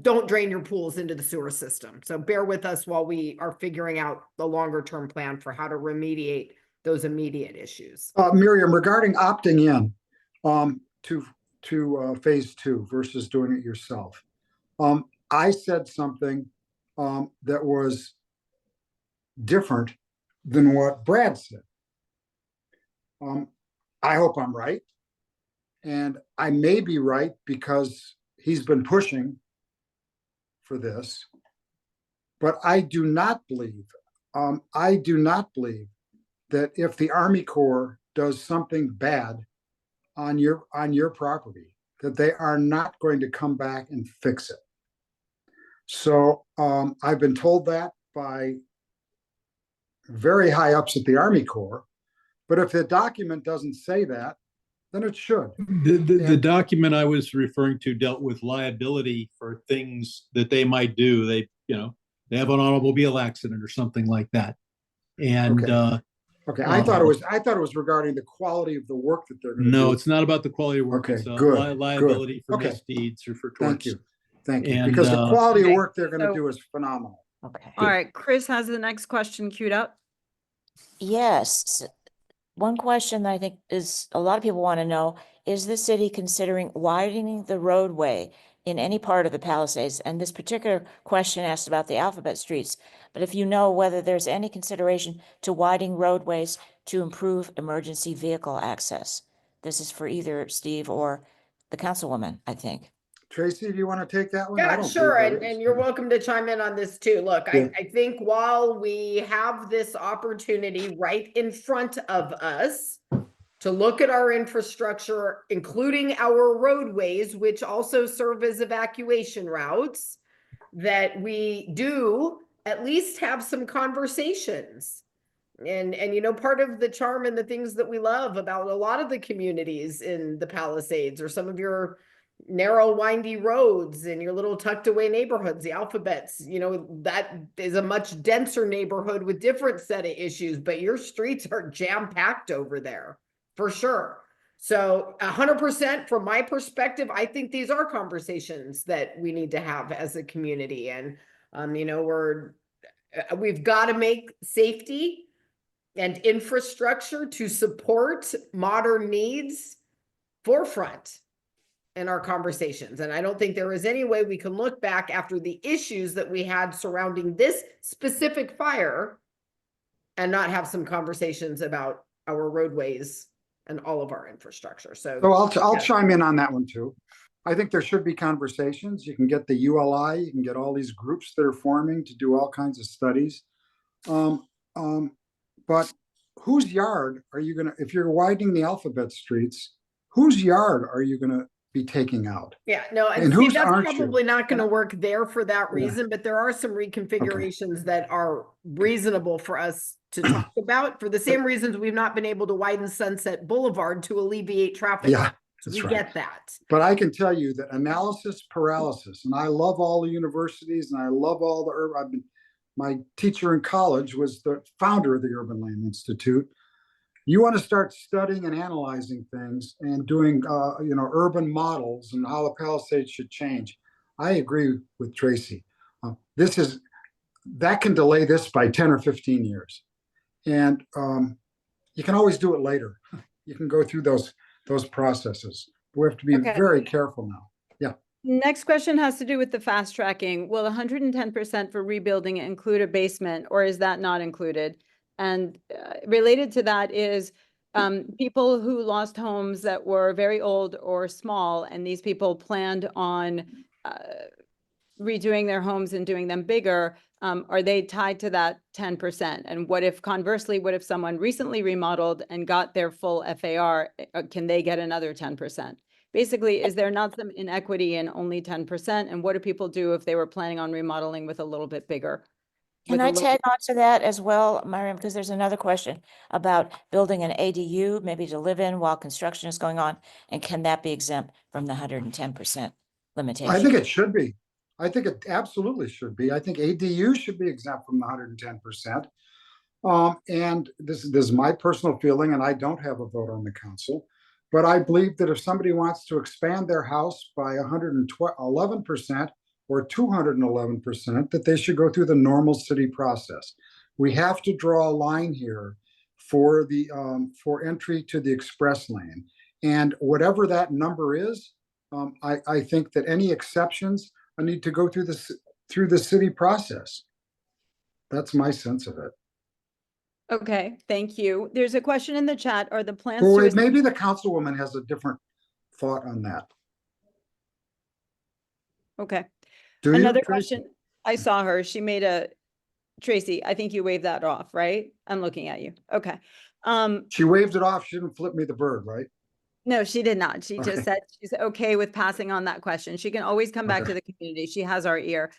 don't drain your pools into the sewer system. So bear with us while we are figuring out the longer term plan for how to remediate those immediate issues. Miriam, regarding opting in to phase 2 versus doing it yourself, I said something that was different than what Brad said. I hope I'm right, and I may be right because he's been pushing for this, but I do not believe that if the Army Corps does something bad on your property, that they are not going to come back and fix it. So I've been told that by very high ups at the Army Corps, but if the document doesn't say that, then it should. The document I was referring to dealt with liability for things that they might do. They have an automobile accident or something like that. And okay. I thought it was regarding the quality of the work that they're going to do. No, it's not about the quality of work. Okay, It's good, liability for Okay. misdeeds or for Thank torts. you. And, Because the quality of Okay, work they're going to so- do is phenomenal. Okay. All right, Chris has the next question queued up. Yes. One question that I think is a lot of people want to know, is the city considering widening the roadway in any part of the Palisades? And this particular question asked about the alphabet streets, but if you know whether there's any consideration to widening roadways to improve emergency vehicle access? This is for either Steve or the councilwoman, I think. Tracy, do you want to take that one? I Yeah, don't sure. believe And, there is. and you're welcome to chime in on this too. Look, Yeah. I think while we have this opportunity right in front of us to look at our infrastructure, including our roadways, which also serve as evacuation routes, that we do at least have some conversations. And you know, part of the charm and the things that we love about a lot of the communities in the Palisades or some of your narrow, windy roads and your little tucked away neighborhoods, the alphabets, you know, that is a much denser neighborhood with different set of issues, but your streets are jam packed over there for sure. So 100% from my perspective, I think these are conversations that we need to have as a community. And, you know, we've got to make safety and infrastructure to support modern needs forefront in our conversations. And I don't think there is any way we can look back after the issues that we had surrounding this specific fire and not have some conversations about our roadways and all of our infrastructure. So I'll yeah. chime in on that one too. I think there should be conversations. You can get the ULI, you can get all these groups that are forming to do all kinds of studies. But whose yard are you gonna, if you're widening the alphabet streets, whose yard are you gonna be taking out? Yeah, no, And and see, whose that's aren't you? probably not going to work there for that Yeah. reason, but there are some reconfigurations that are reasonable for us to talk about for the same reasons we've not been able to widen Sunset Boulevard to alleviate traffic. Yeah, So that's we right. get that. But I can tell you that analysis paralysis, and I love all the universities and I love all the urban. My teacher in college was the founder of the Urban Land Institute. You want to start studying and analyzing things and doing, urban models and how the Palisades should change. I agree with Tracy. That can delay this by 10 or 15 years. And you can always do it later. You can go through those processes. We have to be Okay. very careful now. Yeah. Next question has to do with the fast tracking. Will 110% for rebuilding include a basement, or is that not included? And related to that is people who lost homes that were very old or small, and these people planned on redoing their homes and doing them bigger, are they tied to that 10%? And what if, conversely, what if someone recently remodeled and got their full FAR, can they get another 10%? Basically, is there not some inequity in only 10%? And what do people do if they were planning on remodeling with a little bit bigger? Can I tag on to that as well, Mariam, because there's another question about building an ADU, maybe to live in while construction is going on, and can that be exempt from the 110% limitation? I think it should be. I think it absolutely should be. I think ADU should be exempt from the 110%. And this is my personal feeling, and I don't have a vote on the council, but I believe that if somebody wants to expand their house by 111% or 211%, that they should go through the normal city process. We have to draw a line here for for entry to the express lane. And whatever that number is, I think that any exceptions need to go through the city process. That's my sense of it. Okay, thank you. There's a question in the chat. Are the plans Well, to? maybe the councilwoman has a different thought on that. Okay. Do you, Another Tracy? question. I saw her. She made a, Tracy, I think you waved that off, right? I'm looking at you. Okay. She waved it off. She didn't flip me the bird, right? No, she did not. She Okay. just said she's okay with passing on that question. She can always come back Okay. to the community. She has our ear.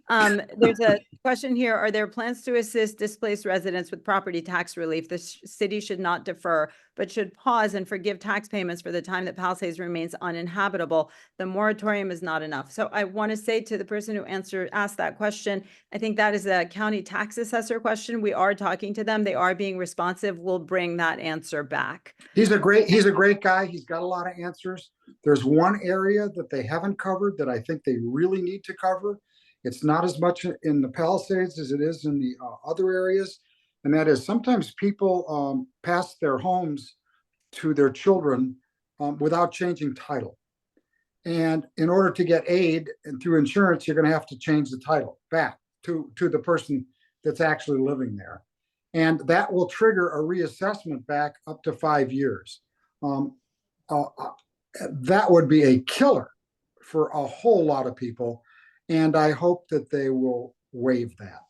There's a question here. Are there plans to assist displaced residents with property tax relief? The city should not defer, but should pause and forgive tax payments for the time that Palisades remains uninhabitable. The moratorium is not enough. So I want to say to the person who asked that question, I think that is a county tax assessor question. We are talking to them. They are being responsive. We'll bring that answer back. He's a great guy. He's got a lot of answers. There's one area that they haven't covered that I think they really need to cover. It's not as much in the Palisades as it is in the other areas. And that is sometimes people pass their homes to their children without changing title. And in order to get aid and through insurance, you're going to have to change the title back to the person that's actually living there. And that will trigger a reassessment back up to 5 years. That would be a killer for a whole lot of people. And I hope that they will waive that.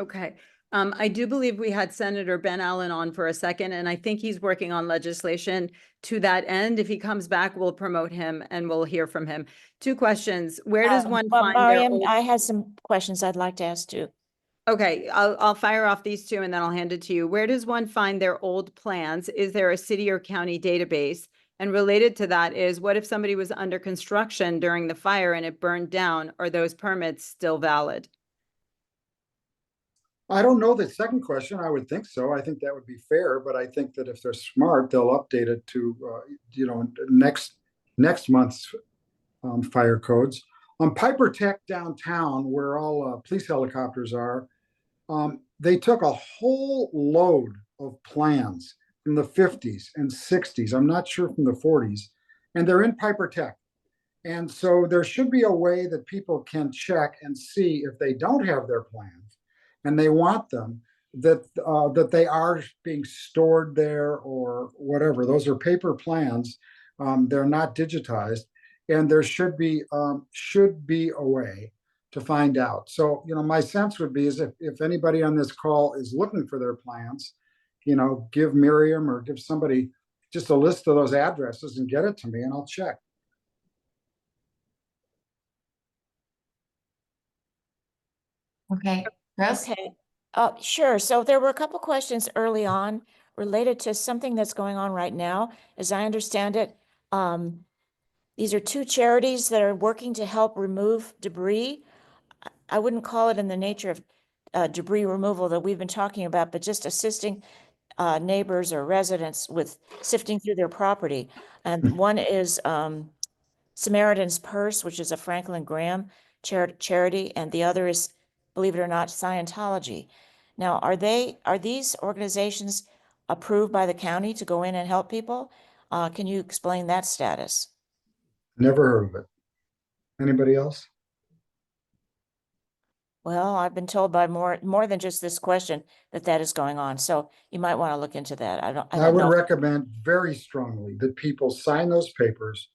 Okay. I do believe we had Senator Ben Allen on for a second, and I think he's working on legislation to that end. If he comes back, we'll promote him and we'll hear from him. 2 questions. Where does one Well, find their Mariam, old? I had some questions I'd like to ask too. Okay, I'll fire off these 2 and then I'll hand it to you. Where does one find their old plans? Is there a city or county database? And related to that is, what if somebody was under construction during the fire and it burned down? Are those permits still valid? I don't know the second question. I would think so. I think that would be fair, but I think that if they're smart, they'll update it to, next month's fire codes. On Piper Tech downtown, where all police helicopters are, they took a whole load of plans from the 50s and 60s. I'm not sure from the 40s, and they're in Piper Tech. And so there should be a way that people can check and see if they don't have their plans and they want them, that they are being stored there or whatever. Those are paper plans. They're not digitized, and there should be a way to find out. So, my sense would be is if anybody on this call is looking for their plans, give Miriam or give somebody just a list of those addresses and get it to me and I'll check. Okay, Chris? Okay, sure. So there were a couple questions early on related to something that's going on right now. As I understand it, these are 2 charities that are working to help remove debris. I wouldn't call it in the nature of debris removal that we've been talking about, but just assisting neighbors or residents with sifting through their property. And one is Samaritan's Purse, which is a Franklin Graham charity, and the other is, believe it or not, Scientology. Now, are these organizations approved by the county to go in and help people? Can you explain that status? Never heard of it. Anybody else? Well, I've been told by more than just this question that is going on. So you might want to look into that. I I don't would know. recommend very strongly that people sign those papers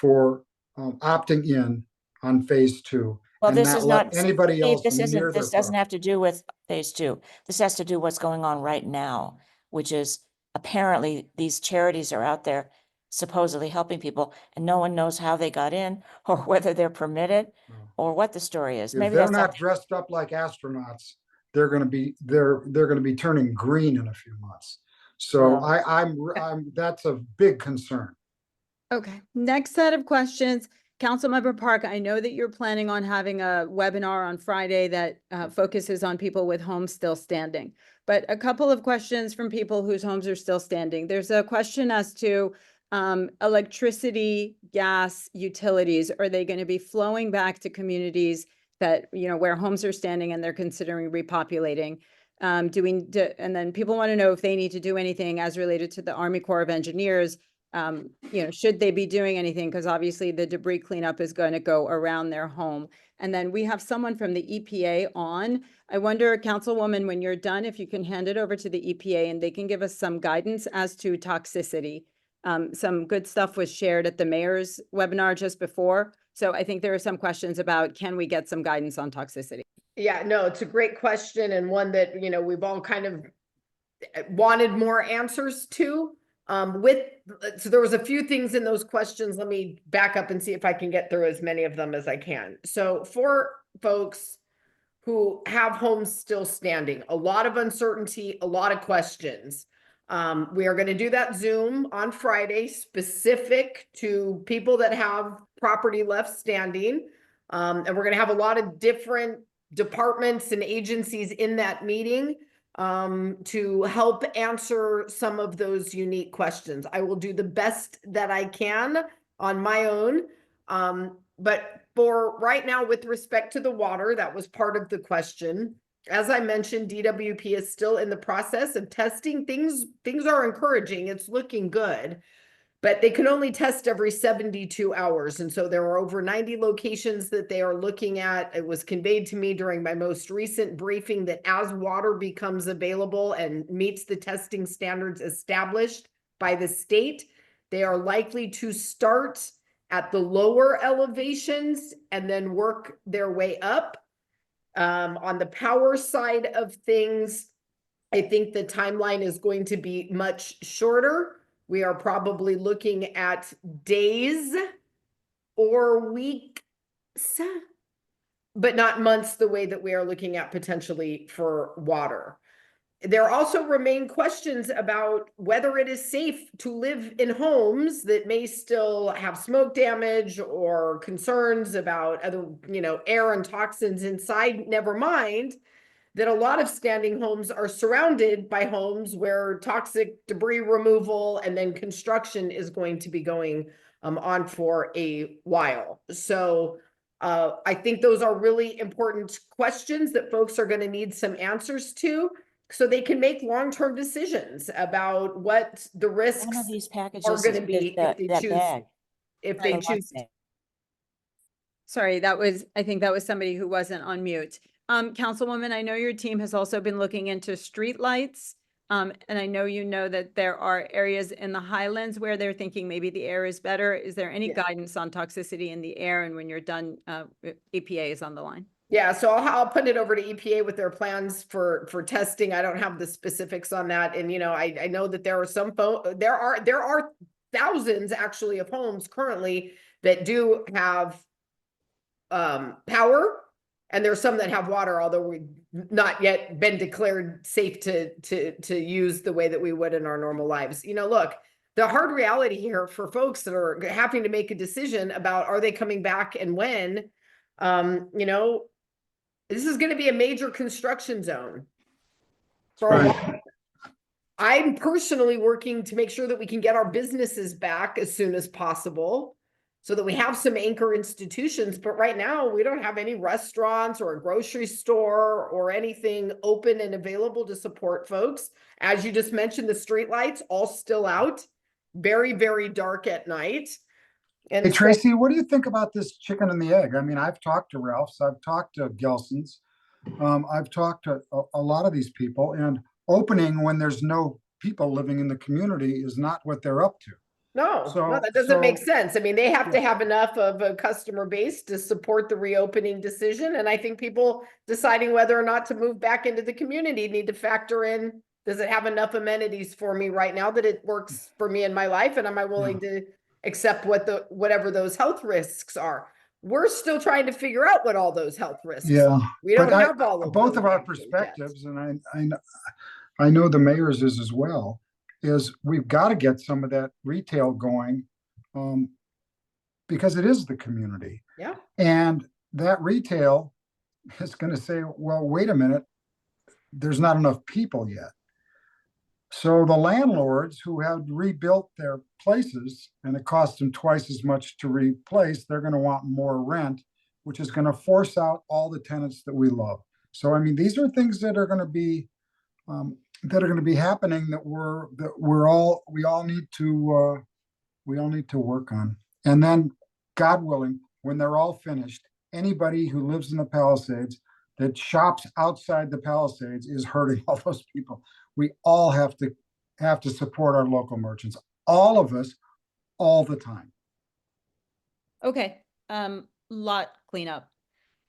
for opting in on phase 2. Well, and this is let not, anybody Steve, else this near their doesn't property. have to do with phase 2. This has to do what's going on right now, which is apparently these charities are out there supposedly helping people and no one knows how they got in or whether they're permitted or what the story is. If Maybe they're that's not something. dressed up like astronauts, they're going to be turning green in a few months. So Well, that's a big concern. Okay, next set of questions. Councilmember Park, I know that you're planning on having a webinar on Friday that focuses on people with homes still standing. But a couple of questions from people whose homes are still standing. There's a question as to electricity, gas, utilities. Are they going to be flowing back to communities that, where homes are standing and they're considering repopulating? And then people want to know if they need to do anything as related to the Army Corps of Engineers. Should they be doing anything? Because obviously the debris cleanup is going to go around their home. And then we have someone from the EPA on. I wonder, Councilwoman, when you're done, if you can hand it over to the EPA and they can give us some guidance as to toxicity. Some good stuff was shared at the mayor's webinar just before. So I think there are some questions about, can we get some guidance on toxicity? Yeah, no, it's a great question and one that, we've all kind of wanted more answers to. So there was a few things in those questions. Let me back up and see if I can get through as many of them as I can. So for folks who have homes still standing, a lot of uncertainty, a lot of questions. We are going to do that Zoom on Friday specific to people that have property left standing. And we're going to have a lot of different departments and agencies in that meeting to help answer some of those unique questions. I will do the best that I can on my own. But for right now, with respect to the water, that was part of the question. As I mentioned, DWP is still in the process of testing things. Things are encouraging. It's looking good. but they can only test every 72 hours. And so there are over 90 locations that they are looking at. It was conveyed to me during my most recent briefing that as water becomes available and meets the testing standards established by the state, they are likely to start at the lower elevations and then work their way up. On the power side of things, I think the timeline is going to be much shorter. We are probably looking at days or weeks, but not months the way that we are looking at potentially for water. There also remain questions about whether it is safe to live in homes that may still have smoke damage or concerns about other, air and toxins inside, never mind that a lot of standing homes are surrounded by homes where toxic debris removal and then construction is going to be going on for a while. So I think those are really important questions that folks are going to need some answers to, so they can make long-term decisions about what the risks One of these are packages going is to be that bag. if they the choose. lunch bag. Sorry, I think that was somebody who wasn't on mute. Councilwoman, I know your team has also been looking into streetlights. And I know that there are areas in the Highlands where they're thinking maybe the air is better. Is there any guidance on toxicity in the air? And when you're done, EPA is on the line. Yeah, so I'll put it over to EPA with their plans for testing. I don't have the specifics on that. And, I know that there are there are thousands actually of homes currently that do have power, and there's some that have water, although we've not yet been declared safe to use the way that we would in our normal lives. Look, the hard reality here for folks that are having to make a decision about are they coming back and when, this is going to be a major construction zone for a while. I'm personally working to make sure that we can get our businesses back as soon as possible so that we have some anchor institutions. But right now, we don't have any restaurants or a grocery store or anything open and available to support folks. As you just mentioned, the streetlights all still out, very, very dark at night. And Hey, Traci, what do you think about this chicken and the egg? I mean, I've talked to Ralph's, I've talked to Gelson's, I've talked to a lot of these people, and opening when there's no people living in the community is not what they're up to. No, So- that doesn't make so- sense. I mean, they have to have enough of a customer base to support the reopening decision. And I think people deciding whether or not to move back into the community need to factor in, does it have enough amenities for me right now that it works for me in my life? And am I willing to accept whatever those health risks are? We're still trying to figure out what all those health risks are. Yeah. We don't But have all of both those of our answers yet. perspectives, and I know the mayor's is as well, is we've got to get some of that retail going, because it is the community. Yeah. And that retail is going to say, well, wait a minute, there's not enough people yet. So the landlords who have rebuilt their places, and it costs them twice as much to replace, they're going to want more rent, which is going to force out all the tenants that we love. So, I mean, these are things that are going to be happening that we all need to work on. And then, God willing, when they're all finished, anybody who lives in the Palisades that shops outside the Palisades is hurting all those people. We all have to support our local merchants, all of us, all the time. Okay, lot cleanup.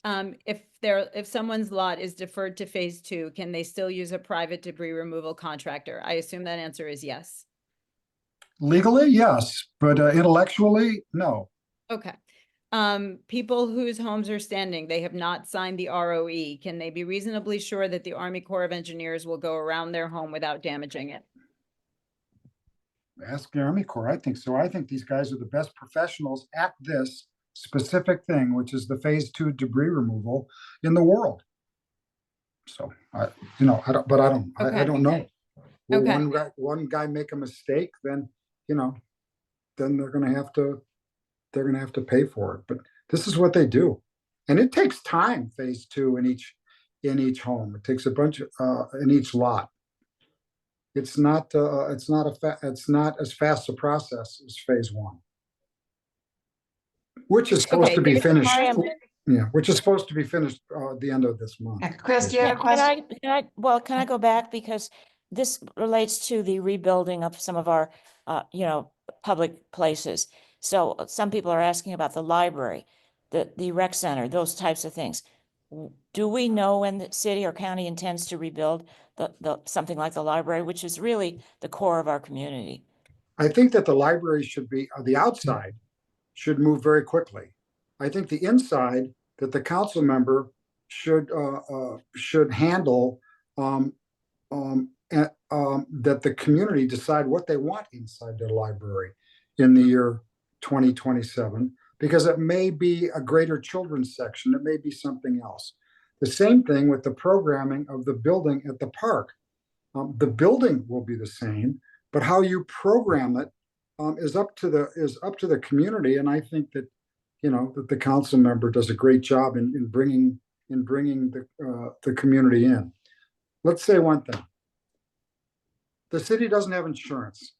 If someone's lot is deferred to phase 2, can they still use a private debris removal contractor? I assume that answer is yes. Legally, yes, but intellectually, no. Okay. People whose homes are standing, they have not signed the ROE. Can they be reasonably sure that the Army Corps of Engineers will go around their home without damaging it? Ask the Army Corps. I think so. I think these guys are the best professionals at this specific thing, which is the phase 2 debris removal in the world. So I don't know. Will Okay. one guy make a mistake, then they're gonna have to pay for it. But this is what they do, and it takes time. Phase 2 in each home. It takes a bunch in each lot. It's not as fast a process as phase one. Which is supposed Okay, to be great. finished, Mariam. yeah, which is supposed to be finished, at the end of this month. Chris, do you have a question? Can I go back? Because this relates to the rebuilding of some of our, public places. So some people are asking about the library, the rec center, those types of things. Do we know when the city or county intends to rebuild something like the library, which is really the core of our community? I think that the library should be, the outside should move very quickly. I think the inside, that the council member should handle, that the community decide what they want inside their library in the year 2027, because it may be a greater children's section, it may be something else. The same thing with the programming of the building at the park. The building will be the same, but how you program it is up to the community. And I think that, that the council member does a great job in bringing the community in. Let's say one thing. The city doesn't have insurance.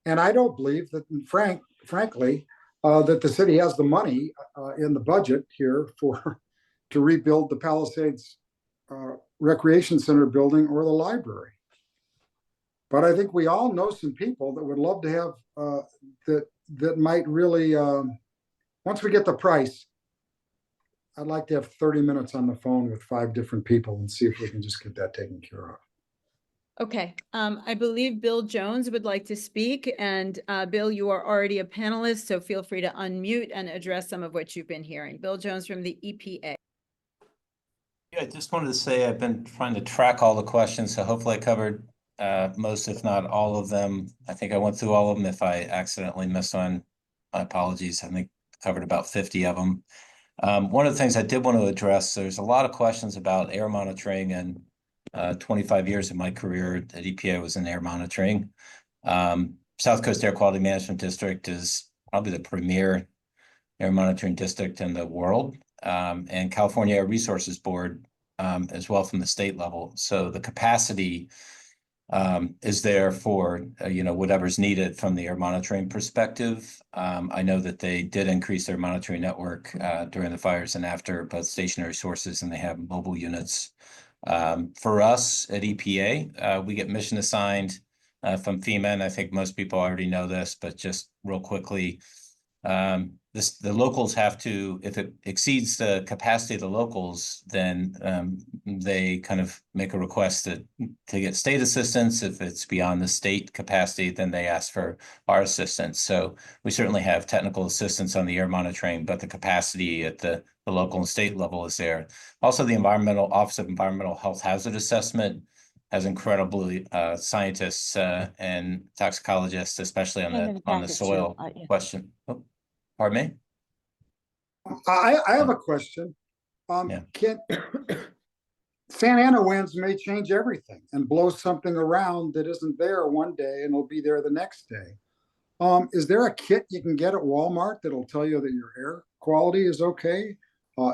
And I don't believe that, frankly, that the city has the money in the budget here to rebuild the Palisades Recreation Center building or the library. But I think we all know some people that would love to have that might really, once we get the price, I'd like to have 30 minutes on the phone with 5 different people and see if we can just get that taken care of. Okay, I believe Bill Jones would like to speak, and Bill, you are already a panelist, so feel free to unmute and address some of what you've been hearing. Bill Jones from the EPA. Yeah, I just wanted to say I've been trying to track all the questions, so hopefully I covered most, if not all of them. I think I went through all of them. If I accidentally missed one, my apologies. I think I covered about 50 of them. One of the things I did want to address, there's a lot of questions about air monitoring, and 25 years of my career at EPA was in air monitoring. South Coast Air Quality Management District is probably the premier air monitoring district in the world, and California Air Resources Board as well from the state level. So the capacity is there for whatever's needed from the air monitoring perspective. I know that they did increase their monitoring network during the fires and after, both stationary sources, and they have mobile units. For us at EPA, we get mission assigned from FEMA, and I think most people already know this, but just real quickly, the locals have to, if it exceeds the capacity of the locals, then they kind of make a request to get state assistance. If it's beyond the state capacity, then they ask for our assistance. So we certainly have technical assistance on the air monitoring, but the capacity at the local and state level is there. Also, the Office of Environmental Health Hazard Assessment has incredibly scientists and toxicologists, especially on the soil question. Oh, pardon me? I have a question. Yeah. Santa Ana winds may change everything and blow something around that isn't there one day and it'll be there the next day. Is there a kit you can get at Walmart that'll tell you that your air quality is okay?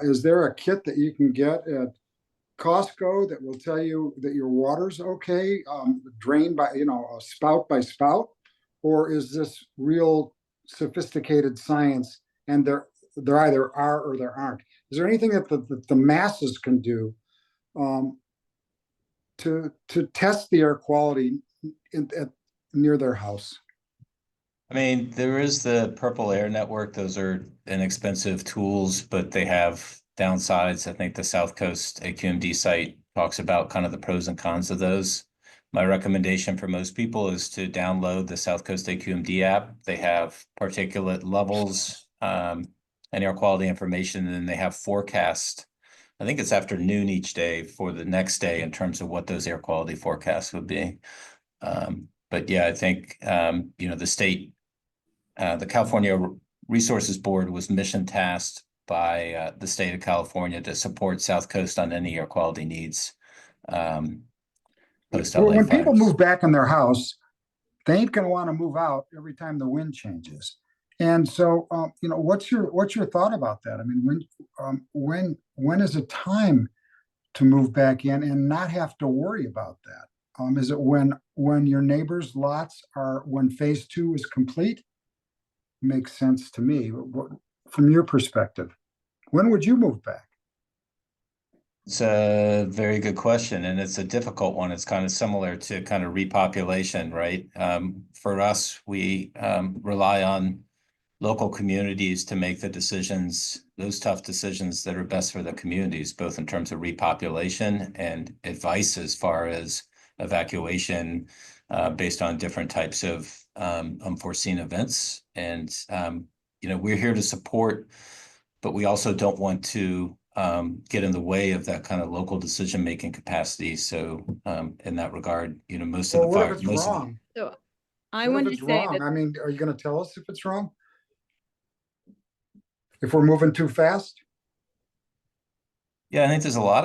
Is there a kit that you can get at Costco that will tell you that your water's okay, drained by, spout by spout? Or is this real sophisticated science and there either are or there aren't? Is there anything that the masses can do to test the air quality near their house? I mean, there is the Purple Air Network. Those are inexpensive tools, but they have downsides. I think the South Coast AQMD site talks about kind of the pros and cons of those. My recommendation for most people is to download the South Coast AQMD app. They have particulate levels and air quality information, and then they have forecast. I think it's after noon each day for the next day in terms of what those air quality forecasts would be. But yeah, I think, the state, the California Resources Board was mission tasked by the state of California to support South Coast on any air quality needs. When people move back in their house, they ain't gonna want to move out every time the wind changes. And so, what's your thought about that? I mean, when is it time to move back in and not have to worry about that? Is it when your neighbor's lots are, when phase 2 is complete? Makes sense to me. From your perspective, when would you move back? It's a very good question, and it's a difficult one. It's kind of similar to kind of repopulation, right? For us, we rely on local communities to make the decisions, those tough decisions that are best for the communities, both in terms of repopulation and advice as far as evacuation based on different types of unforeseen events. And, we're here to support, but we also don't want to get in the way of that kind of local decision-making capacity. So in that regard, most of Well, the what fire, if it's most of the- wrong? So I What want if to it's say wrong? that I mean, are you gonna tell us if it's wrong? If we're moving too fast? Yeah, I think there's a lot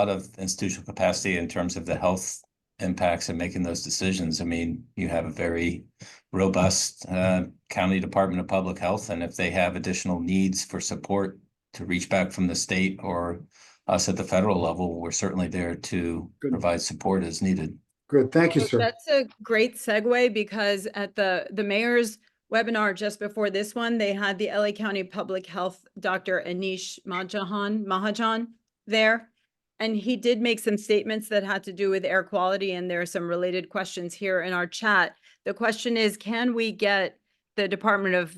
of institutional capacity in terms of the health impacts and making those decisions. I mean, you have a very robust county Department of Public Health, and if they have additional needs for support to reach back from the state or us at the federal level, we're certainly there to Good. provide support as needed. Good, thank you, So sir. that's a great segue because at the mayor's webinar just before this one, they had the LA County Public Health Dr. Anish Mahajan there. And he did make some statements that had to do with air quality, and there are some related questions here in our chat. The question is, can we get the Department of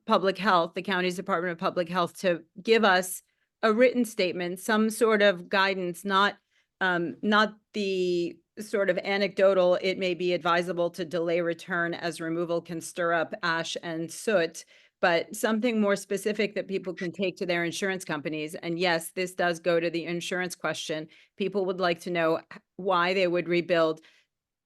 Public Health, the county's Department of Public Health, to give us a written statement, some sort of guidance, not the sort of anecdotal, it may be advisable to delay return as removal can stir up ash and soot, but something more specific that people can take to their insurance companies. And yes, this does go to the insurance question. People would like to know why they would rebuild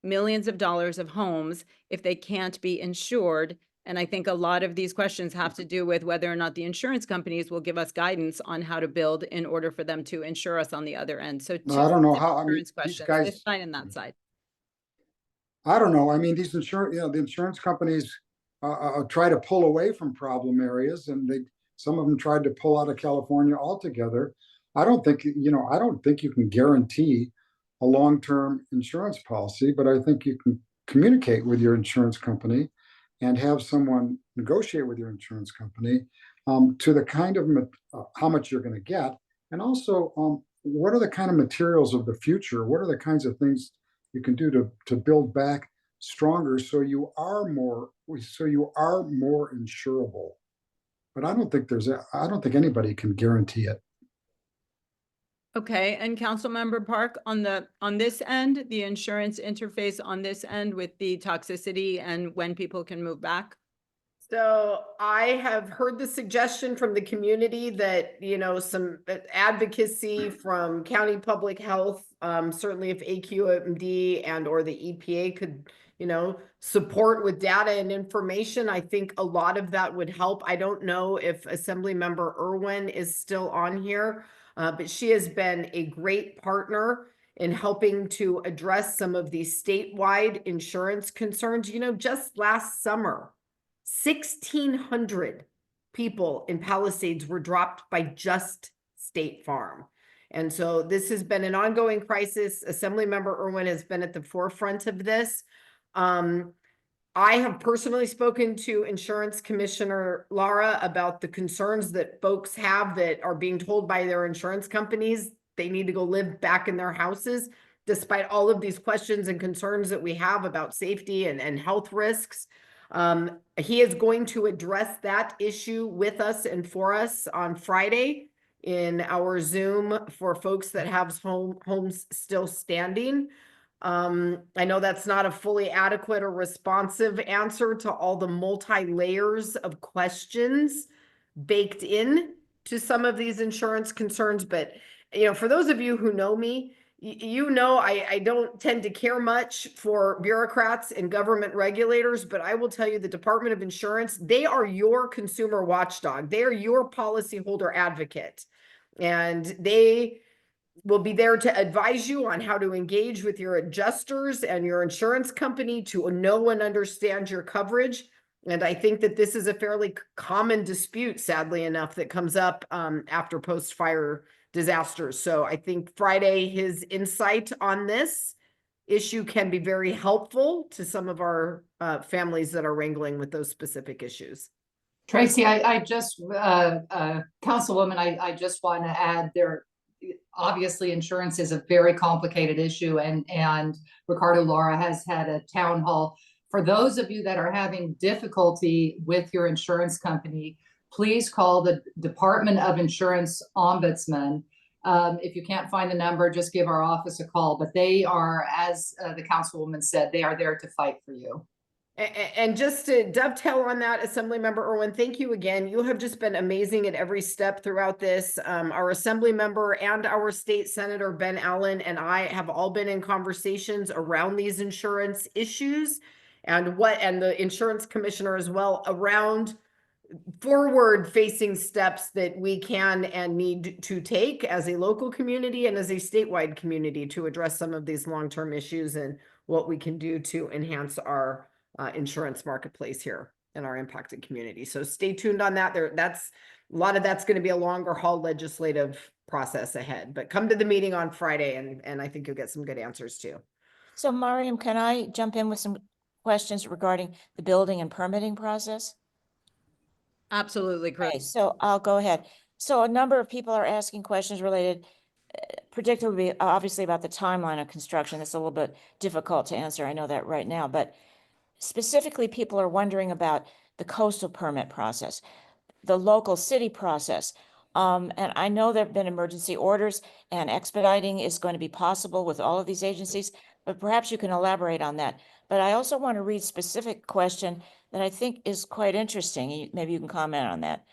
millions of dollars of homes if they can't be insured. And I think a lot of these questions have to do with whether or not the insurance companies will give us guidance on how to build in order for them to insure us on the other end. So No, I don't know how, I mean, insurance these questions, guys, this side and that side. I don't know. I mean, these the insurance companies try to pull away from problem areas, and some of them tried to pull out of California altogether. I don't think you can guarantee a long-term insurance policy, but I think you can communicate with your insurance company and have someone negotiate with your insurance company to the kind of how much you're going to get, and also what are the kind of materials of the future? What are the kinds of things you can do to build back stronger so you are more insurable? But I don't think anybody can guarantee it. Okay, and Councilmember Park, on this end, the insurance interface on this end with the toxicity and when people can move back? So I have heard the suggestion from the community that, some advocacy from county public health, certainly if AQMD and or the EPA could, support with data and information, I think a lot of that would help. I don't know if Assemblymember Irwin is still on here, but she has been a great partner in helping to address some of these statewide insurance concerns. Just last summer, 1,600 people in Palisades were dropped by just State Farm. And so this has been an ongoing crisis. Assemblymember Irwin has been at the forefront of this. I have personally spoken to Insurance Commissioner Lara about the concerns that folks have that are being told by their insurance companies they need to go live back in their houses, despite all of these questions and concerns that we have about safety and health risks. He is going to address that issue with us and for us on Friday in our Zoom for folks that have homes still standing. I know that's not a fully adequate or responsive answer to all the multi-layers of questions baked in to some of these insurance concerns. But, for those of you who know me, I don't tend to care much for bureaucrats and government regulators, but I will tell you the Department of Insurance, they are your consumer watchdog. They are your policyholder advocate, and they will be there to advise you on how to engage with your adjusters and your insurance company to know and understand your coverage. And I think that this is a fairly common dispute, sadly enough, that comes up after post-fire disasters. So I think Friday, his insight on this issue can be very helpful to some of our families that are wrangling with those specific issues. Traci, I just, Councilwoman, I just want to add there, obviously insurance is a very complicated issue, and Ricardo Lara has had a town hall. For those of you that are having difficulty with your insurance company, please call the Department of Insurance Ombudsman. If you can't find the number, just give our office a call, but they are, as the Councilwoman said, they are there to fight for you. And just to dovetail on that, Assemblymember Irwin, thank you again. You have just been amazing at every step throughout this. Our Assembly member and our State Senator Ben Allen and I have all been in conversations around these insurance issues and the Insurance Commissioner as well, around forward-facing steps that we can and need to take as a local community and as a statewide community to address some of these long-term issues and what we can do to enhance our insurance marketplace here in our impacted community. So stay tuned on that. That's a lot of that's going to be a longer haul legislative process ahead, but come to the meeting on Friday and I think you'll get some good answers too. So Mariam, can I jump in with some questions regarding the building and permitting process? Absolutely, Okay, Chris. so I'll go ahead. So a number of people are asking questions related, predictably, obviously about the timeline of construction. It's a little bit difficult to answer. I know that right now, but specifically, people are wondering about the coastal permit process, the local city process. And I know there have been emergency orders and expediting is going to be possible with all of these agencies, but perhaps you can elaborate on that. But I also want to read a specific question that I think is quite interesting. Maybe you can comment on that.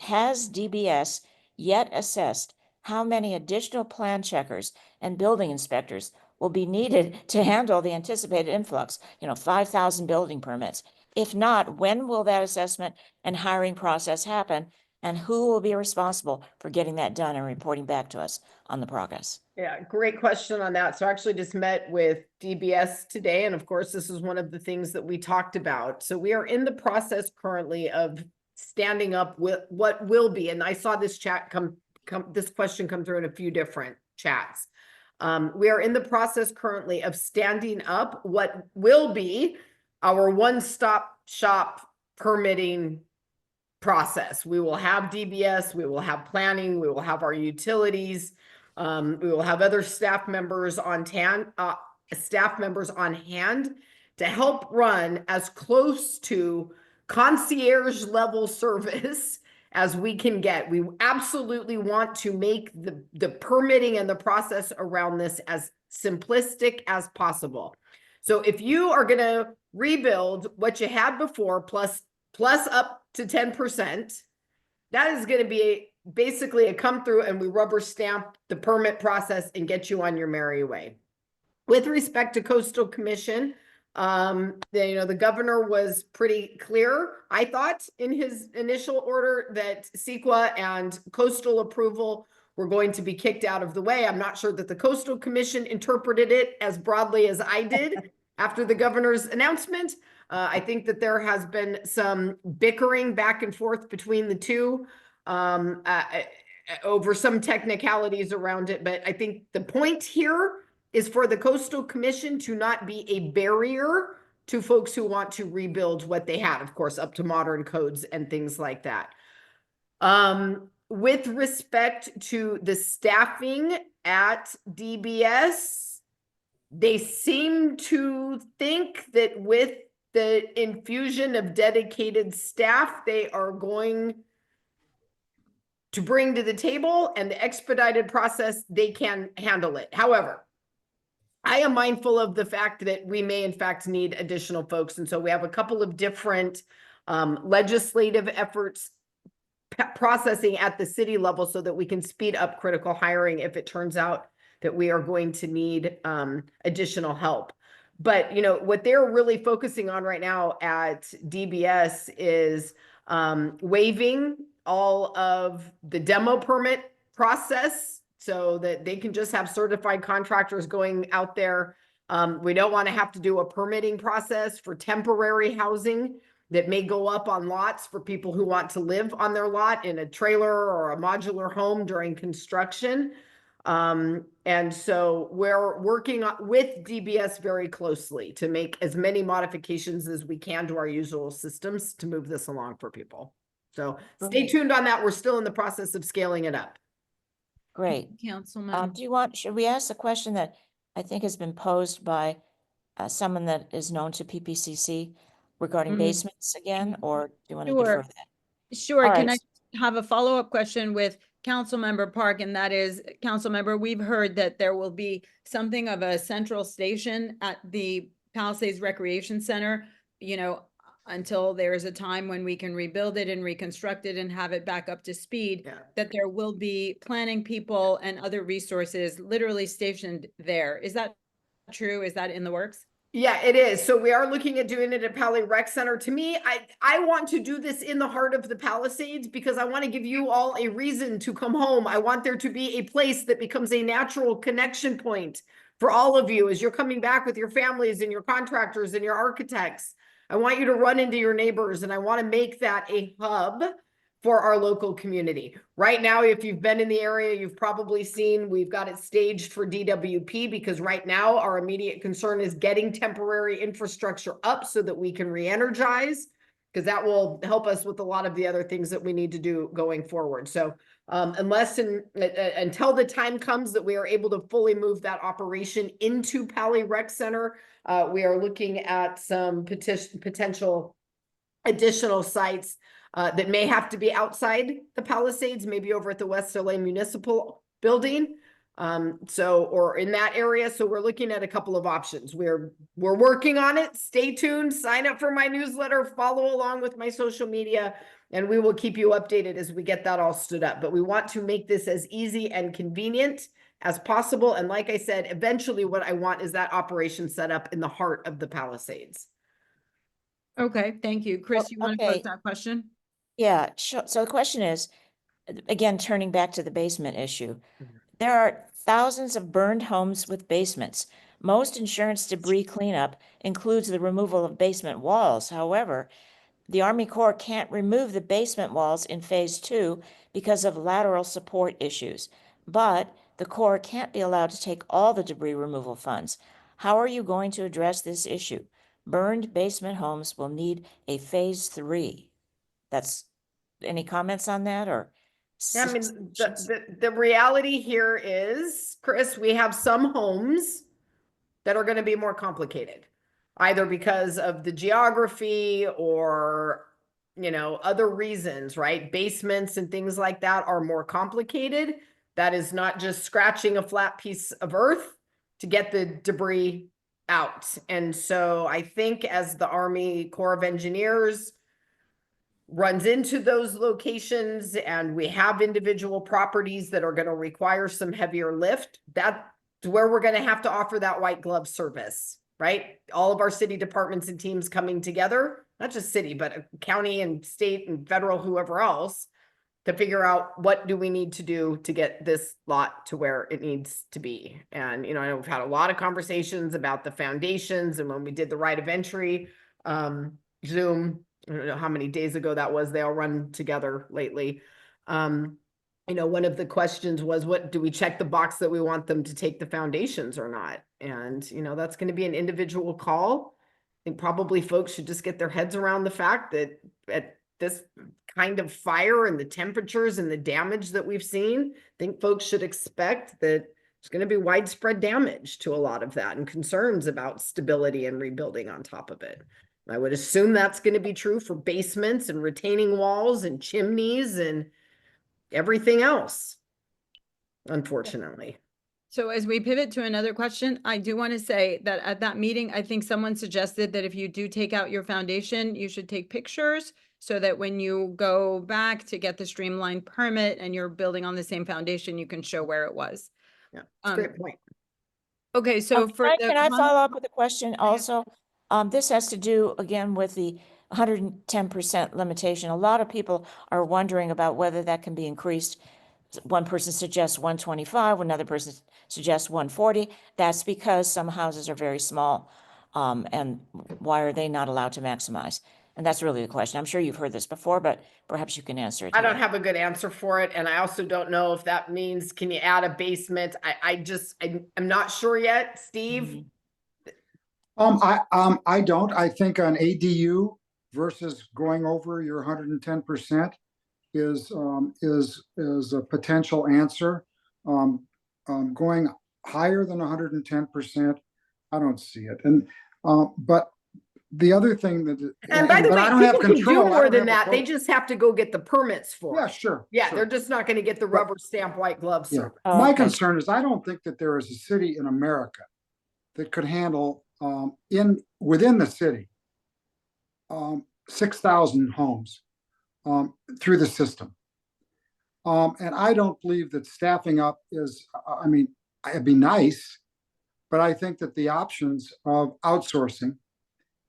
Has DBS yet assessed how many additional plan checkers and building inspectors will be needed to handle the anticipated influx, 5,000 building permits? If not, when will that assessment and hiring process happen? And who will be responsible for getting that done and reporting back to us on the progress? Yeah, great question on that. So I actually just met with DBS today. And of course, this is one of the things that we talked about. So we are in the process currently of standing up with what will be, and I saw this this question come through in a few different chats. We are in the process currently of standing up what will be our one-stop shop permitting process. We will have DBS, we will have planning, we will have our utilities, we will have other staff members on hand to help run as close to concierge level service as we can get. We absolutely want to make the permitting and the process around this as simplistic as possible. So if you are going to rebuild what you had before plus up to 10%, that is going to be basically a come through and we rubber stamp the permit process and get you on your merry way. With respect to Coastal Commission, the governor was pretty clear, I thought, in his initial order that CEQA and coastal approval were going to be kicked out of the way. I'm not sure that the Coastal Commission interpreted it as broadly as I did after the governor's announcement. I think that there has been some bickering back and forth between the two over some technicalities around it. But I think the point here is for the Coastal Commission to not be a barrier to folks who want to rebuild what they had, of course, up to modern codes and things like that. With respect to the staffing at DBS, they seem to think that with the infusion of dedicated staff, they are going to bring to the table and the expedited process, they can handle it. However, I am mindful of the fact that we may in fact need additional folks. And so we have a couple of different legislative efforts processing at the city level so that we can speed up critical hiring if it turns out that we are going to need additional help. But, what they're really focusing on right now at DBS is waiving all of the demo permit process so that they can just have certified contractors going out there. We don't want to have to do a permitting process for temporary housing that may go up on lots for people who want to live on their lot in a trailer or a modular home during construction. And so we're working with DBS very closely to make as many modifications as we can to our usual systems to move this along for people. So stay Great. tuned on that. We're still in the process of scaling it up. Great. Councilman. Should we ask the question that I think has been posed by someone that is known to PPCC regarding Mm. basements again, or do you want to Sure. defer that? Sure, All can right. I have a follow-up question with Councilmember Park? And that is, Councilmember, we've heard that there will be something of a central station at the Palisades Recreation Center, you know, until there is a time when we can rebuild it and reconstruct it and have it back up to speed, Yeah. that there will be planning people and other resources literally stationed there. Is that true? Is that in the works? Yeah, it is. So we are looking at doing it at Pali Rec Center. To me, I want to do this in the heart of the Palisades because I want to give you all a reason to come home. I want there to be a place that becomes a natural connection point for all of you as you're coming back with your families and your contractors and your architects. I want you to run into your neighbors, and I want to make that a hub for our local community. Right now, if you've been in the area, you've probably seen we've got it staged for DWP because right now our immediate concern is getting temporary infrastructure up so that we can re-energize, because that will help us with a lot of the other things that we need to do going forward. So until the time comes that we are able to fully move that operation into Pali Rec Center, we are looking at some potential additional sites that may have to be outside the Palisades, maybe over at the West LA Municipal Building. Or in that area. So we're looking at a couple of options. We're working on it. Stay tuned, sign up for my newsletter, follow along with my social media, and we will keep you updated as we get that all stood up. But we want to make this as easy and convenient as possible. And like I said, eventually what I want is that operation set up in the heart of the Palisades. Okay, thank you. Chris, you want to okay. pose that question? Yeah, sure. So the question is, again, turning back to the basement issue. There are thousands of burned homes with basements. Most insurance debris cleanup includes the removal of basement walls. However, the Army Corps can't remove the basement walls in Phase 2 because of lateral support issues. But the Corps can't be allowed to take all the debris removal funds. How are you going to address this issue? Burned basement homes will need a Phase 3. Any comments on that, or? Yeah, I mean, the reality here is, Chris, we have some homes that are going to be more complicated, either because of the geography or, you know, other reasons, right? Basements and things like that are more complicated. That is not just scratching a flat piece of earth to get the debris out. And so I think as the Army Corps of Engineers runs into those locations and we have individual properties that are going to require some heavier lift, that's where we're going to have to offer that white glove service, right? All of our city departments and teams coming together, not just city, but county and state and federal, whoever else, to figure out what do we need to do to get this lot to where it needs to be. And, you know, I know we've had a lot of conversations about the foundations, and when we did the right of entry, Zoom, I don't know how many days ago that was, they all run together lately. You know, one of the questions was, what do we check the box that we want them to take the foundations or not? And, you know, that's going to be an individual call. I think probably folks should just get their heads around the fact that at this kind of fire and the temperatures and the damage that we've seen, I think folks should expect that there's going to be widespread damage to a lot of that and concerns about stability and rebuilding on top of it. I would assume that's going to be true for basements and retaining walls and chimneys and everything else, unfortunately. So as we pivot to another question, I do want to say that at that meeting, I think someone suggested that if you do take out your foundation, you should take pictures so that when you go back to get the streamlined permit and you're building on the same foundation, you can show where it was. Yeah, that's a great point. Okay, so Can I follow up with a question also? This has to do again with the 110% limitation. A lot of people are wondering about whether that can be increased. One person suggests 125, another person suggests 140. That's because some houses are very small. And why are they not allowed to maximize? And that's really the question. I'm sure you've heard this before, but perhaps you can answer it. I don't here. have a good answer for it, and I also don't know if that means, can you add a basement? I'm not sure yet, Steve. Mhm. I don't. I think an ADU versus going over your 110% is a potential answer. Going higher than 110%, I don't see it. And but the other thing that, And by the but way, I don't have people can do control. I more don't than have a that. They vote. just have to go get the permits for Yeah, it. sure. Yeah, sure. they're just not gonna get the But- rubber stamp white glove Yeah. service. My Okay. concern is I don't think that there is a city in America that could handle within the city 6,000 homes through the system. And I don't believe that staffing up is, I mean, it'd be nice, but I think that the options of outsourcing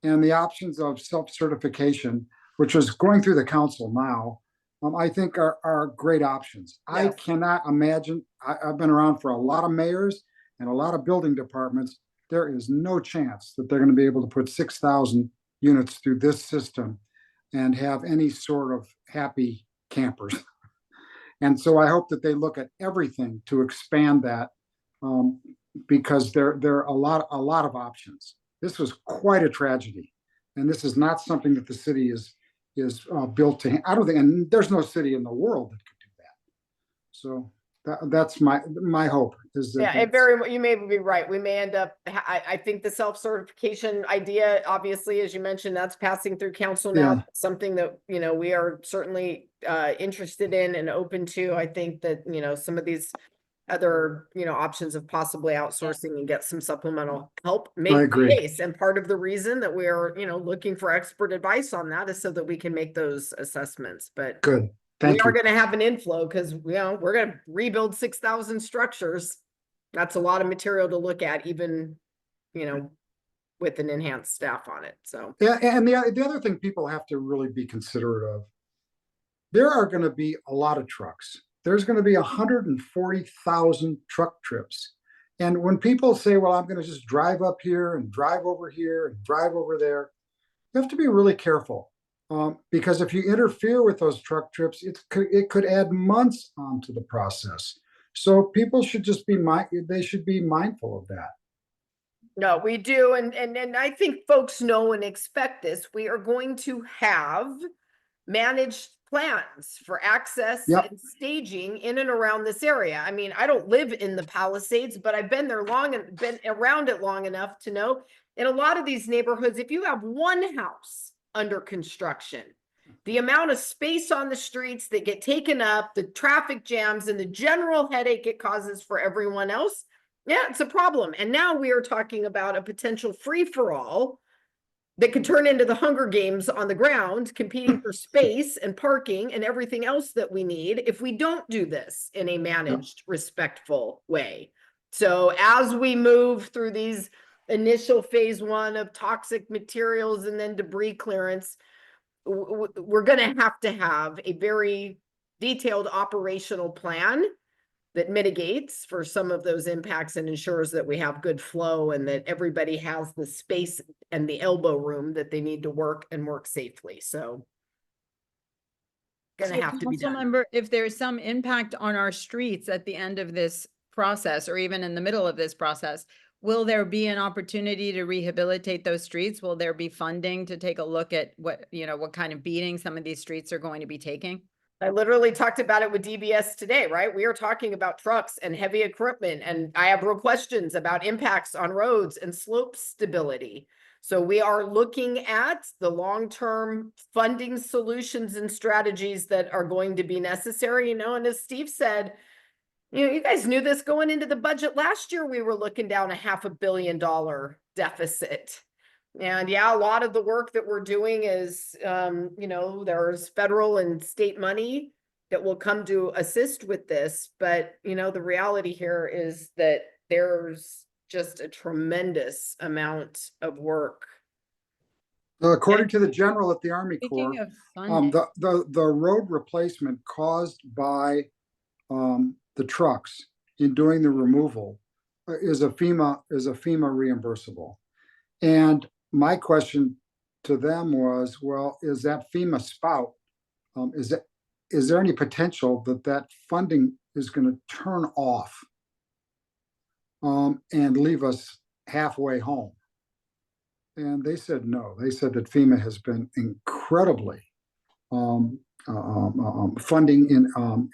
and the options of self-certification, which is going through the council now, I think are great options. I Yes. cannot imagine, I've been around for a lot of mayors and a lot of building departments. There is no chance that they're going to be able to put 6,000 units through this system and have any sort of happy campers. And so I hope that they look at everything to expand that, because there are a lot of options. This was quite a tragedy, and this is not something that the city is built to. I don't think, and there's no city in the world that could do that. So that's my hope is that. Yeah, you may be right. We may end up, I think the self-certification idea, obviously, as you mentioned, that's passing through council now. Yeah. Something that, we are certainly interested in and open to. I think that, some of these other, options of possibly outsourcing and get some supplemental help make the agree. case. And part of the reason that we are, looking for expert advice on that is so that we can make those assessments. But Good. we Thank are you. going to have an inflow because, we're going to rebuild 6,000 structures. That's a lot of material to look at, even, with an enhanced staff on it. So, Yeah, and the other thing people have to really be considerate of, there are going to be a lot of trucks. There's going to be 140,000 truck trips. And when people say, well, I'm going to just drive up here and drive over here and drive over there, you have to be really careful. Because if you interfere with those truck trips, it could add months onto the process. So people should just be they should be mindful of that. no, we do. And I think folks know and expect this. We are going to have managed plans for access Yep. and staging in and around this area. I mean, I don't live in the Palisades, but I've been there long and been around it long enough to know in a lot of these neighborhoods, if you have one house under construction, the amount of space on the streets that get taken up, the traffic jams, and the general headache it causes for everyone else, yeah, it's a problem. And now we are talking about a potential free-for-all that could turn into the Hunger Games on the ground, competing for space and parking and everything else that we need if we don't do this in a managed, respectful way. So as we move through these initial phase 1 of toxic materials and then debris clearance, we're going to have a very detailed operational plan that mitigates for some of those impacts and ensures that we have good flow and that everybody has the space and the elbow room that they need to work and work safely. So going to have to be done. Councilmember, if there's some impact on our streets at the end of this process, or even in the middle of this process, will there be an opportunity to rehabilitate those streets? Will there be funding to take a look at what kind of beating some of these streets are going to be taking? I literally talked about it with DBS today, right? We are talking about trucks and heavy equipment, and I have real questions about impacts on roads and slope stability. So we are looking at the long-term funding solutions and strategies that are going to be necessary, and as Steve said, you guys knew this going into the budget last year. We were looking down a $500 million deficit. And yeah, a lot of the work that we're doing is, there's federal and state money that will come to assist with this. But, the reality here is that there's just a tremendous amount of work. According to the general at the Army Speaking Corps, of funding, the road replacement caused by the trucks in doing the removal is a FEMA reimbursable. And my question to them was, well, is that FEMA spout, is there any potential that that funding is going to turn off and leave us halfway home? And they said no. They said that FEMA has been incredibly funding in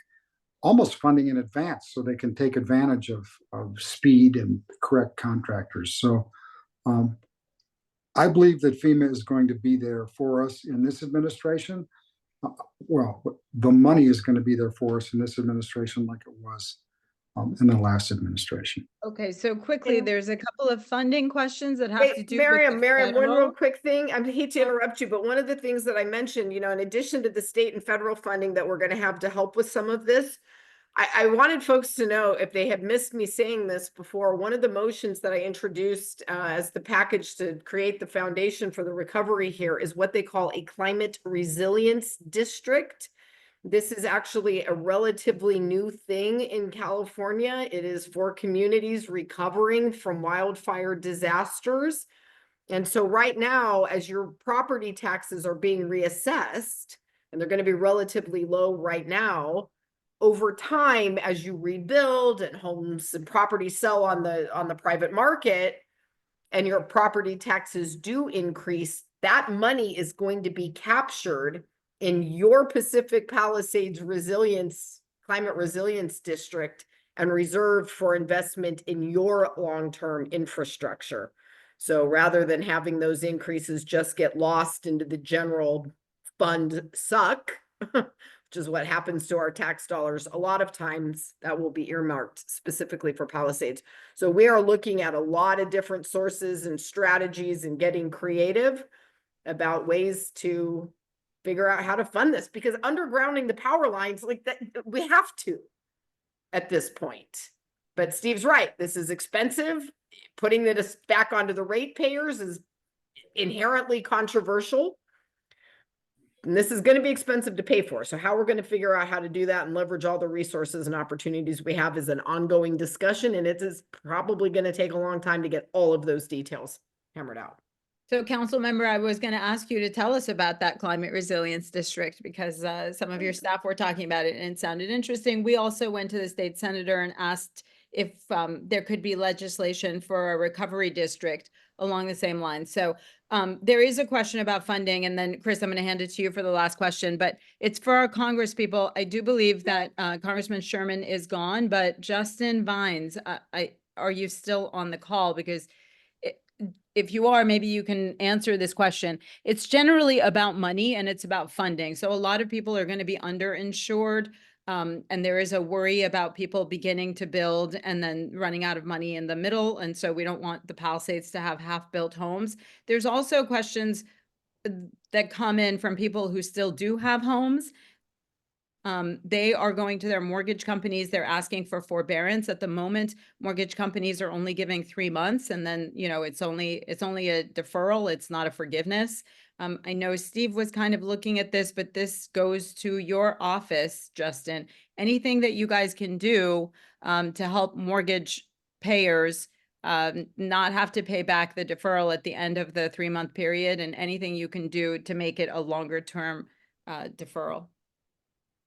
almost funding in advance, so they can take advantage of speed and correct contractors. So I believe that FEMA is going to be there for us in this administration. Well, the money is going to be there for us in this administration like it was in the last administration. Okay, so quickly, And- there's a couple of funding questions that have to Hey, do with Miriam, the one real federal- quick thing. I hate to interrupt you, but one of the things that I mentioned, in addition to the state and federal funding that we're going to have to help with some of this, I wanted folks to know, if they had missed me saying this before, one of the motions that I introduced as the package to create the foundation for the recovery here is what they call a climate resilience district. This is actually a relatively new thing in California. It is for communities recovering from wildfire disasters. And so right now, as your property taxes are being reassessed, and they're going to be relatively low right now, over time, as you rebuild and homes and properties sell on the private market, and your property taxes do increase, that money is going to be captured in your Pacific Palisades climate resilience district, and reserved for investment in your long-term infrastructure. So rather than having those increases just get lost into the general fund suck, which is what happens to our tax dollars, a lot of times that will be earmarked specifically for Palisades. So we are looking at a lot of different sources and strategies and getting creative about ways to figure out how to fund this, because undergrounding the power lines like that, we have to at this point. But Steve's right. This is expensive. Putting this back onto the ratepayers is inherently controversial. And this is going to be expensive to pay for. So how we're going to figure out how to do that and leverage all the resources and opportunities we have is an ongoing discussion. And it is probably going to take a long time to get all of those details hammered out. So council member, I was going to ask you to tell us about that climate resilience district, because some of your staff were talking about it and it sounded interesting. We also went to the state senator and asked if there could be legislation for a recovery district along the same lines. So there is a question about funding, and then Chris, I'm going to hand it to you for the last question, but it's for our Congress people. I do believe that Congressman Sherman is gone, but Justin Vines, are you still on the call? Because if you are, maybe you can answer this question. It's generally about money and it's about funding. So a lot of people are going to be underinsured. And there is a worry about people beginning to build and then running out of money in the middle. And so we don't want the Palisades to have half-built homes. There's also questions that come in from people who still do have homes. They are going to their mortgage companies. They're asking for forbearance. At the moment, mortgage companies are only giving 3 months, and then, it's only a deferral. It's not a forgiveness. I know Steve was kind of looking at this, but this goes to your office, Justin. Anything that you guys can do to help mortgage payers not have to pay back the deferral at the end of the 3-month period, and anything you can do to make it a longer term deferral?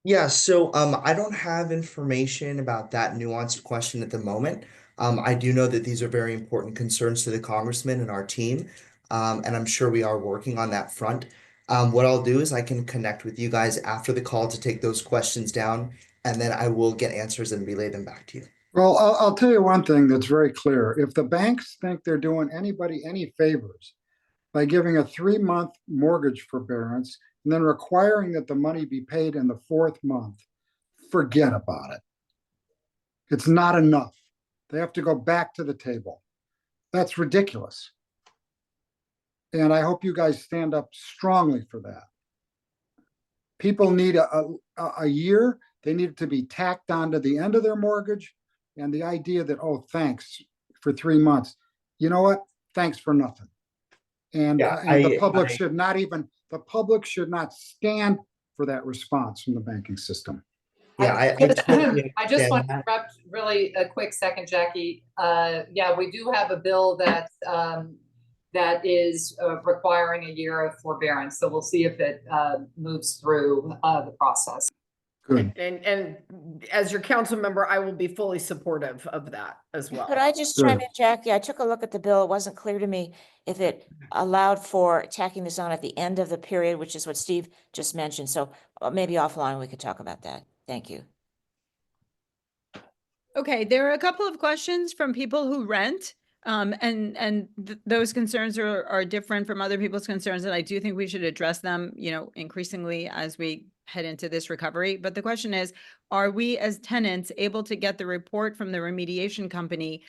Yeah, so I don't have information about that nuanced question at the moment. I do know that these are very important concerns to the congressman and our team, and I'm sure we are working on that front. What I'll do is I can connect with you guys after the call to take those questions down, and then I will get answers and relay them back to you. Well, I'll tell you one thing that's very clear. If the banks think they're doing anybody any favors by giving a 3-month mortgage forbearance and then requiring that the money be paid in the 4th month, forget about it. It's not enough. They have to go back to the table. That's ridiculous. And I hope you guys stand up strongly for that. People need a year. They need it to be tacked on to the end of their mortgage. And the idea that, oh, thanks for 3 months. You know what? Thanks for nothing. And, the public should not stand for that response from the banking system. Yeah, I totally I just understand want to that. interrupt really a quick second, Jackie. Yeah, we do have a bill that that is requiring a year of forbearance. So we'll see if it moves through the process. Good. And as your council member, I will be fully supportive of that as well. Could I just chime Good. in, Jackie? I took a look at the bill. It wasn't clear to me if it allowed for tacking this on at the end of the period, which is what Steve just mentioned. So maybe offline we could talk about that. Thank you. Okay, there are a couple of questions from people who rent. Those concerns are different from other people's concerns, and I do think we should address them, you know, increasingly as we head into this recovery. But the question is, are we as tenants able to get the report from the remediation company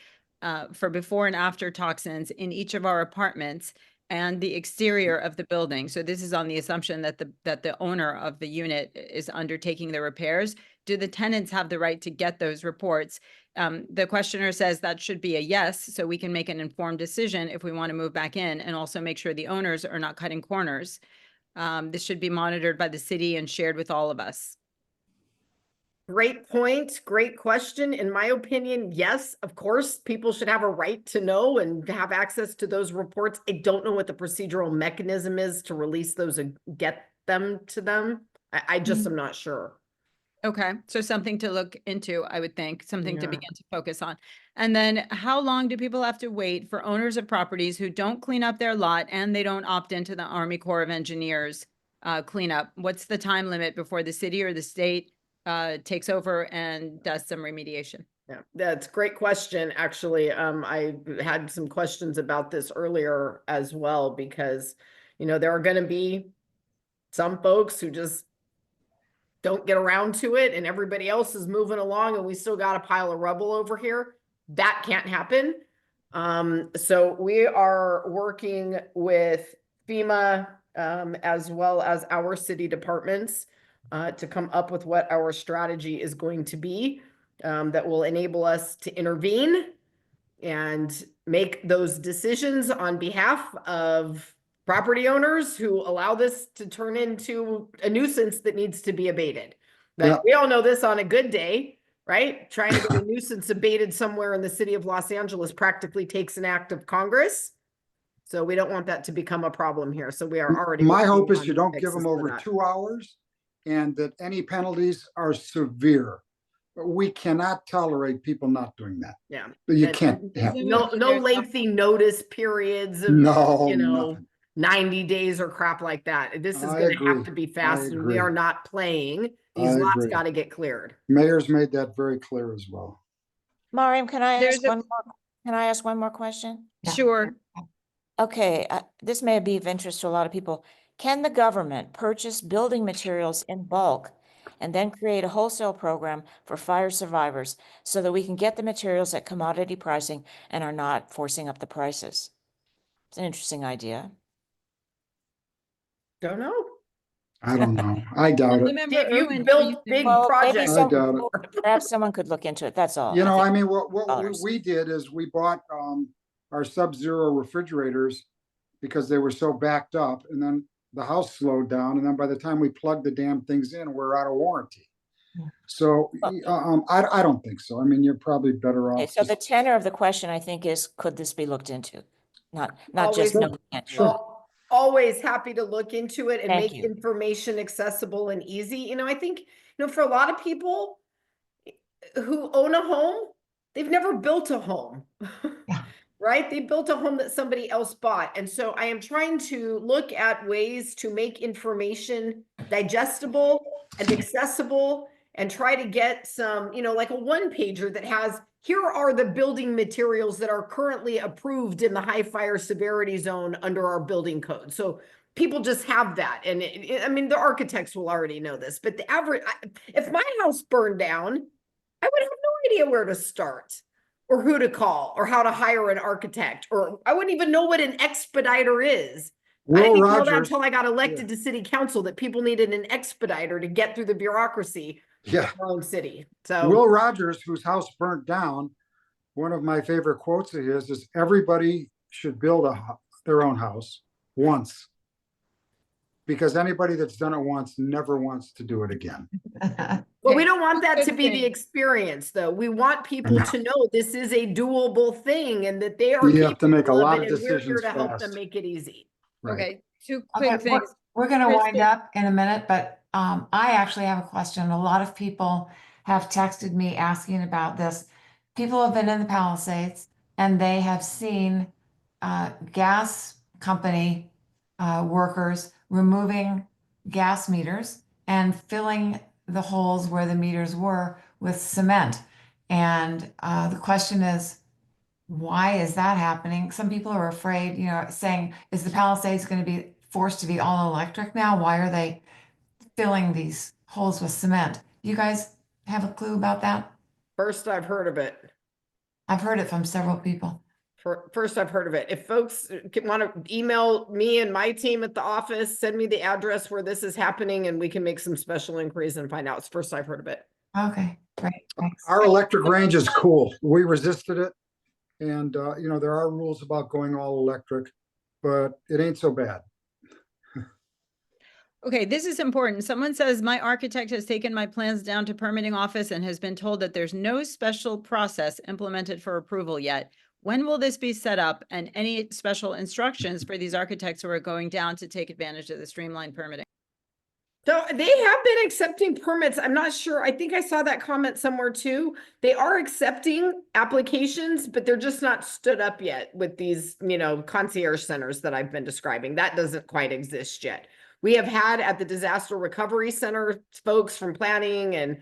for before and after toxins in each of our apartments and the exterior of the building? So this is on the assumption that the owner of the unit is undertaking the repairs. Do the tenants have the right to get those reports? The questioner says that should be a yes, so we can make an informed decision if we want to move back in, and also make sure the owners are not cutting corners. This should be monitored by the city and shared with all of us. Great point. Great question. In my opinion, yes, of course, people should have a right to know and have access to those reports. I don't know what the procedural mechanism is to release those and get them to them. I just am not sure. Okay, so something to look into, I would think, something to Yeah. begin to focus on. And then how long do people have to wait for owners of properties who don't clean up their lot and they don't opt into the Army Corps of Engineers cleanup? What's the time limit before the city or the state takes over and does some remediation? Yeah, that's a great question. Actually, I had some questions about this earlier as well, because, you know, there are going to be some folks who just don't get around to it and everybody else is moving along and we still got a pile of rubble over here. That can't happen. So we are working with FEMA as well as our city departments to come up with what our strategy is going to be that will enable us to intervene and make those decisions on behalf of property owners who allow this to turn into a nuisance that needs to be abated. But Yeah. we all know this on a good day, right? Trying to get a nuisance abated somewhere in the city of Los Angeles practically takes an act of Congress. So we don't want that to become a problem here. So we are already. My hope working is on you don't give fixes them for over that. 2 hours and that any penalties are severe. We cannot tolerate people not doing that. Yeah. You And- can't have, No lengthy notice periods of, no, you know, nothing. 90 days or crap like that. This is I going to have agree. to be fast, and we agree. are not playing. These I lots agree. got to get cleared. Mayor's made that very clear as well. Mariam, can I There's ask a- one more? Can I ask one more question? Yeah. Sure. Okay, this may be of interest to a lot of people. Can the government purchase building materials in bulk and then create a wholesale program for fire survivors so that we can get the materials at commodity pricing and are not forcing up the prices? It's an interesting idea. Don't know. I don't know. I doubt it. Councilmember You Irwin, are built big Well, maybe projects. I doubt it. perhaps someone could look into it. That's all. You know, I think mean, what dollars. we did is we bought our Sub-Zero refrigerators because they were so backed up, and then the house slowed down, and then by the time we plugged the damn things in, we're out of warranty. Yeah. So I don't think so. I mean, you're probably better Okay, off. so the just- tenor of the question, I think, is could this be looked into? Not just Always. no. can't do it. Well, always happy to look into it and Thank make you. information accessible and easy. You know, I think, you know, for a lot of people who own a home, they've never built a home. Yeah. Right? They built a home that somebody else bought. And so I am trying to look at ways to make information digestible and accessible and try to get some, you know, like a one-pager that has, here are the building materials that are currently approved in the high fire severity zone under our building code. So people just have that. And I mean, the architects will already know this, but the average, if my house burned down, I would have no idea where to start, or who to call, or how to hire an architect, or I wouldn't even know what an expediter is. I Will didn't even know that Rogers, until I got elected to city council, that people needed an expediter to get through the bureaucracy yeah, of our own city. So Will Rogers, whose house burnt down, one of my favorite quotes of his is everybody should build their own house once. Because anybody that's done it once never wants to do it again. Well, we Okay, don't want that good to be the thing. experience, though. We want people to know this is a doable thing and that they are You have to make a capable of lot it, of and we're here decisions to help them fast. make it easy. Right. Okay, two Okay, quick things. we're gonna wind Kristen- up in a minute, but I actually have a question. A lot of people have texted me asking about this. People have been in the Palisades and they have seen gas company workers removing gas meters and filling the holes where the meters were with cement. And the question is, why is that happening? Some people are afraid, saying, is the Palisades going to be forced to be all electric now? Why are they filling these holes with cement? You guys have a clue about that? First I've heard of it. I've heard it from several people. First I've heard of it. If folks want to email me and my team at the office, send me the address where this is happening and we can make some special inquiries and find out. It's first I've heard of it. Okay, great, thanks. Our electric range is cool. We resisted it. And, there are rules about going all electric, but it ain't so bad. Okay, this is important. Someone says, my architect has taken my plans down to permitting office and has been told that there's no special process implemented for approval yet. When will this be set up, and any special instructions for these architects who are going down to take advantage of the streamlined permitting? So they have been accepting permits. I'm not sure. I think I saw that comment somewhere too. They are accepting applications, but they're just not stood up yet with these, concierge centers that I've been describing. That doesn't quite exist yet. We have had at the Disaster Recovery Center folks from planning and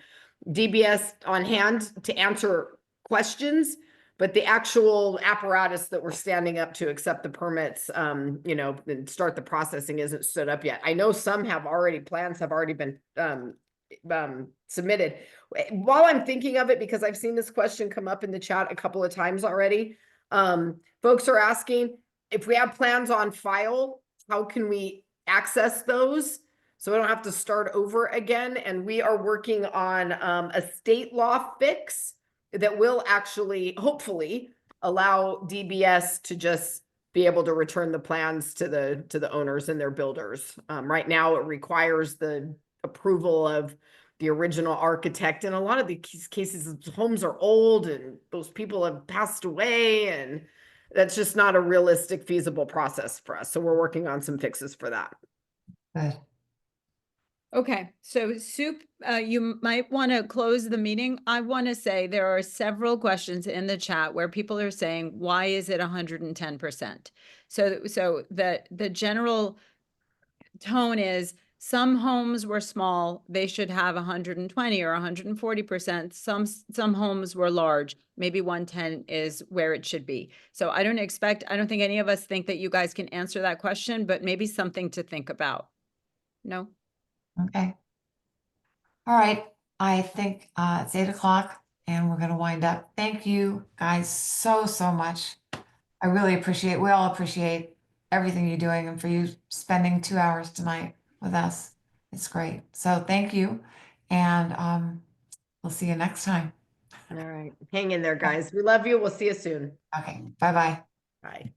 DBS on hand to answer questions, but the actual apparatus that we're standing up to accept the permits, and start the processing isn't stood up yet. I know some plans have already been submitted. While I'm thinking of it, because I've seen this question come up in the chat a couple of times already, folks are asking if we have plans on file, how can we access those so we don't have to start over again? And we are working on a state law fix that will actually, hopefully, allow DBS to just be able to return the plans to the owners and their builders. Right now, it requires the approval of the original architect. In a lot of these cases, homes are old and those people have passed away, and that's just not a realistic, feasible process for us. So we're working on some fixes for that. Good. Okay, so Soup, you might want to close the meeting. I want to say there are several questions in the chat where people are saying, why is it 110%? So the general tone is, some homes were small, they should have 120 or 140%. Some homes were large, maybe 110 is where it should be. So I don't think any of us think that you guys can answer that question, but maybe something to think about. No? Okay. All right, I think it's 8 o'clock and we're gonna wind up. Thank you guys so much. I really appreciate, we all appreciate everything you're doing and for you spending 2 hours tonight with us. It's great. So thank you. And we'll see you next time. All right. Hang in there, guys. We love you. We'll see you soon. Okay, bye-bye. Bye.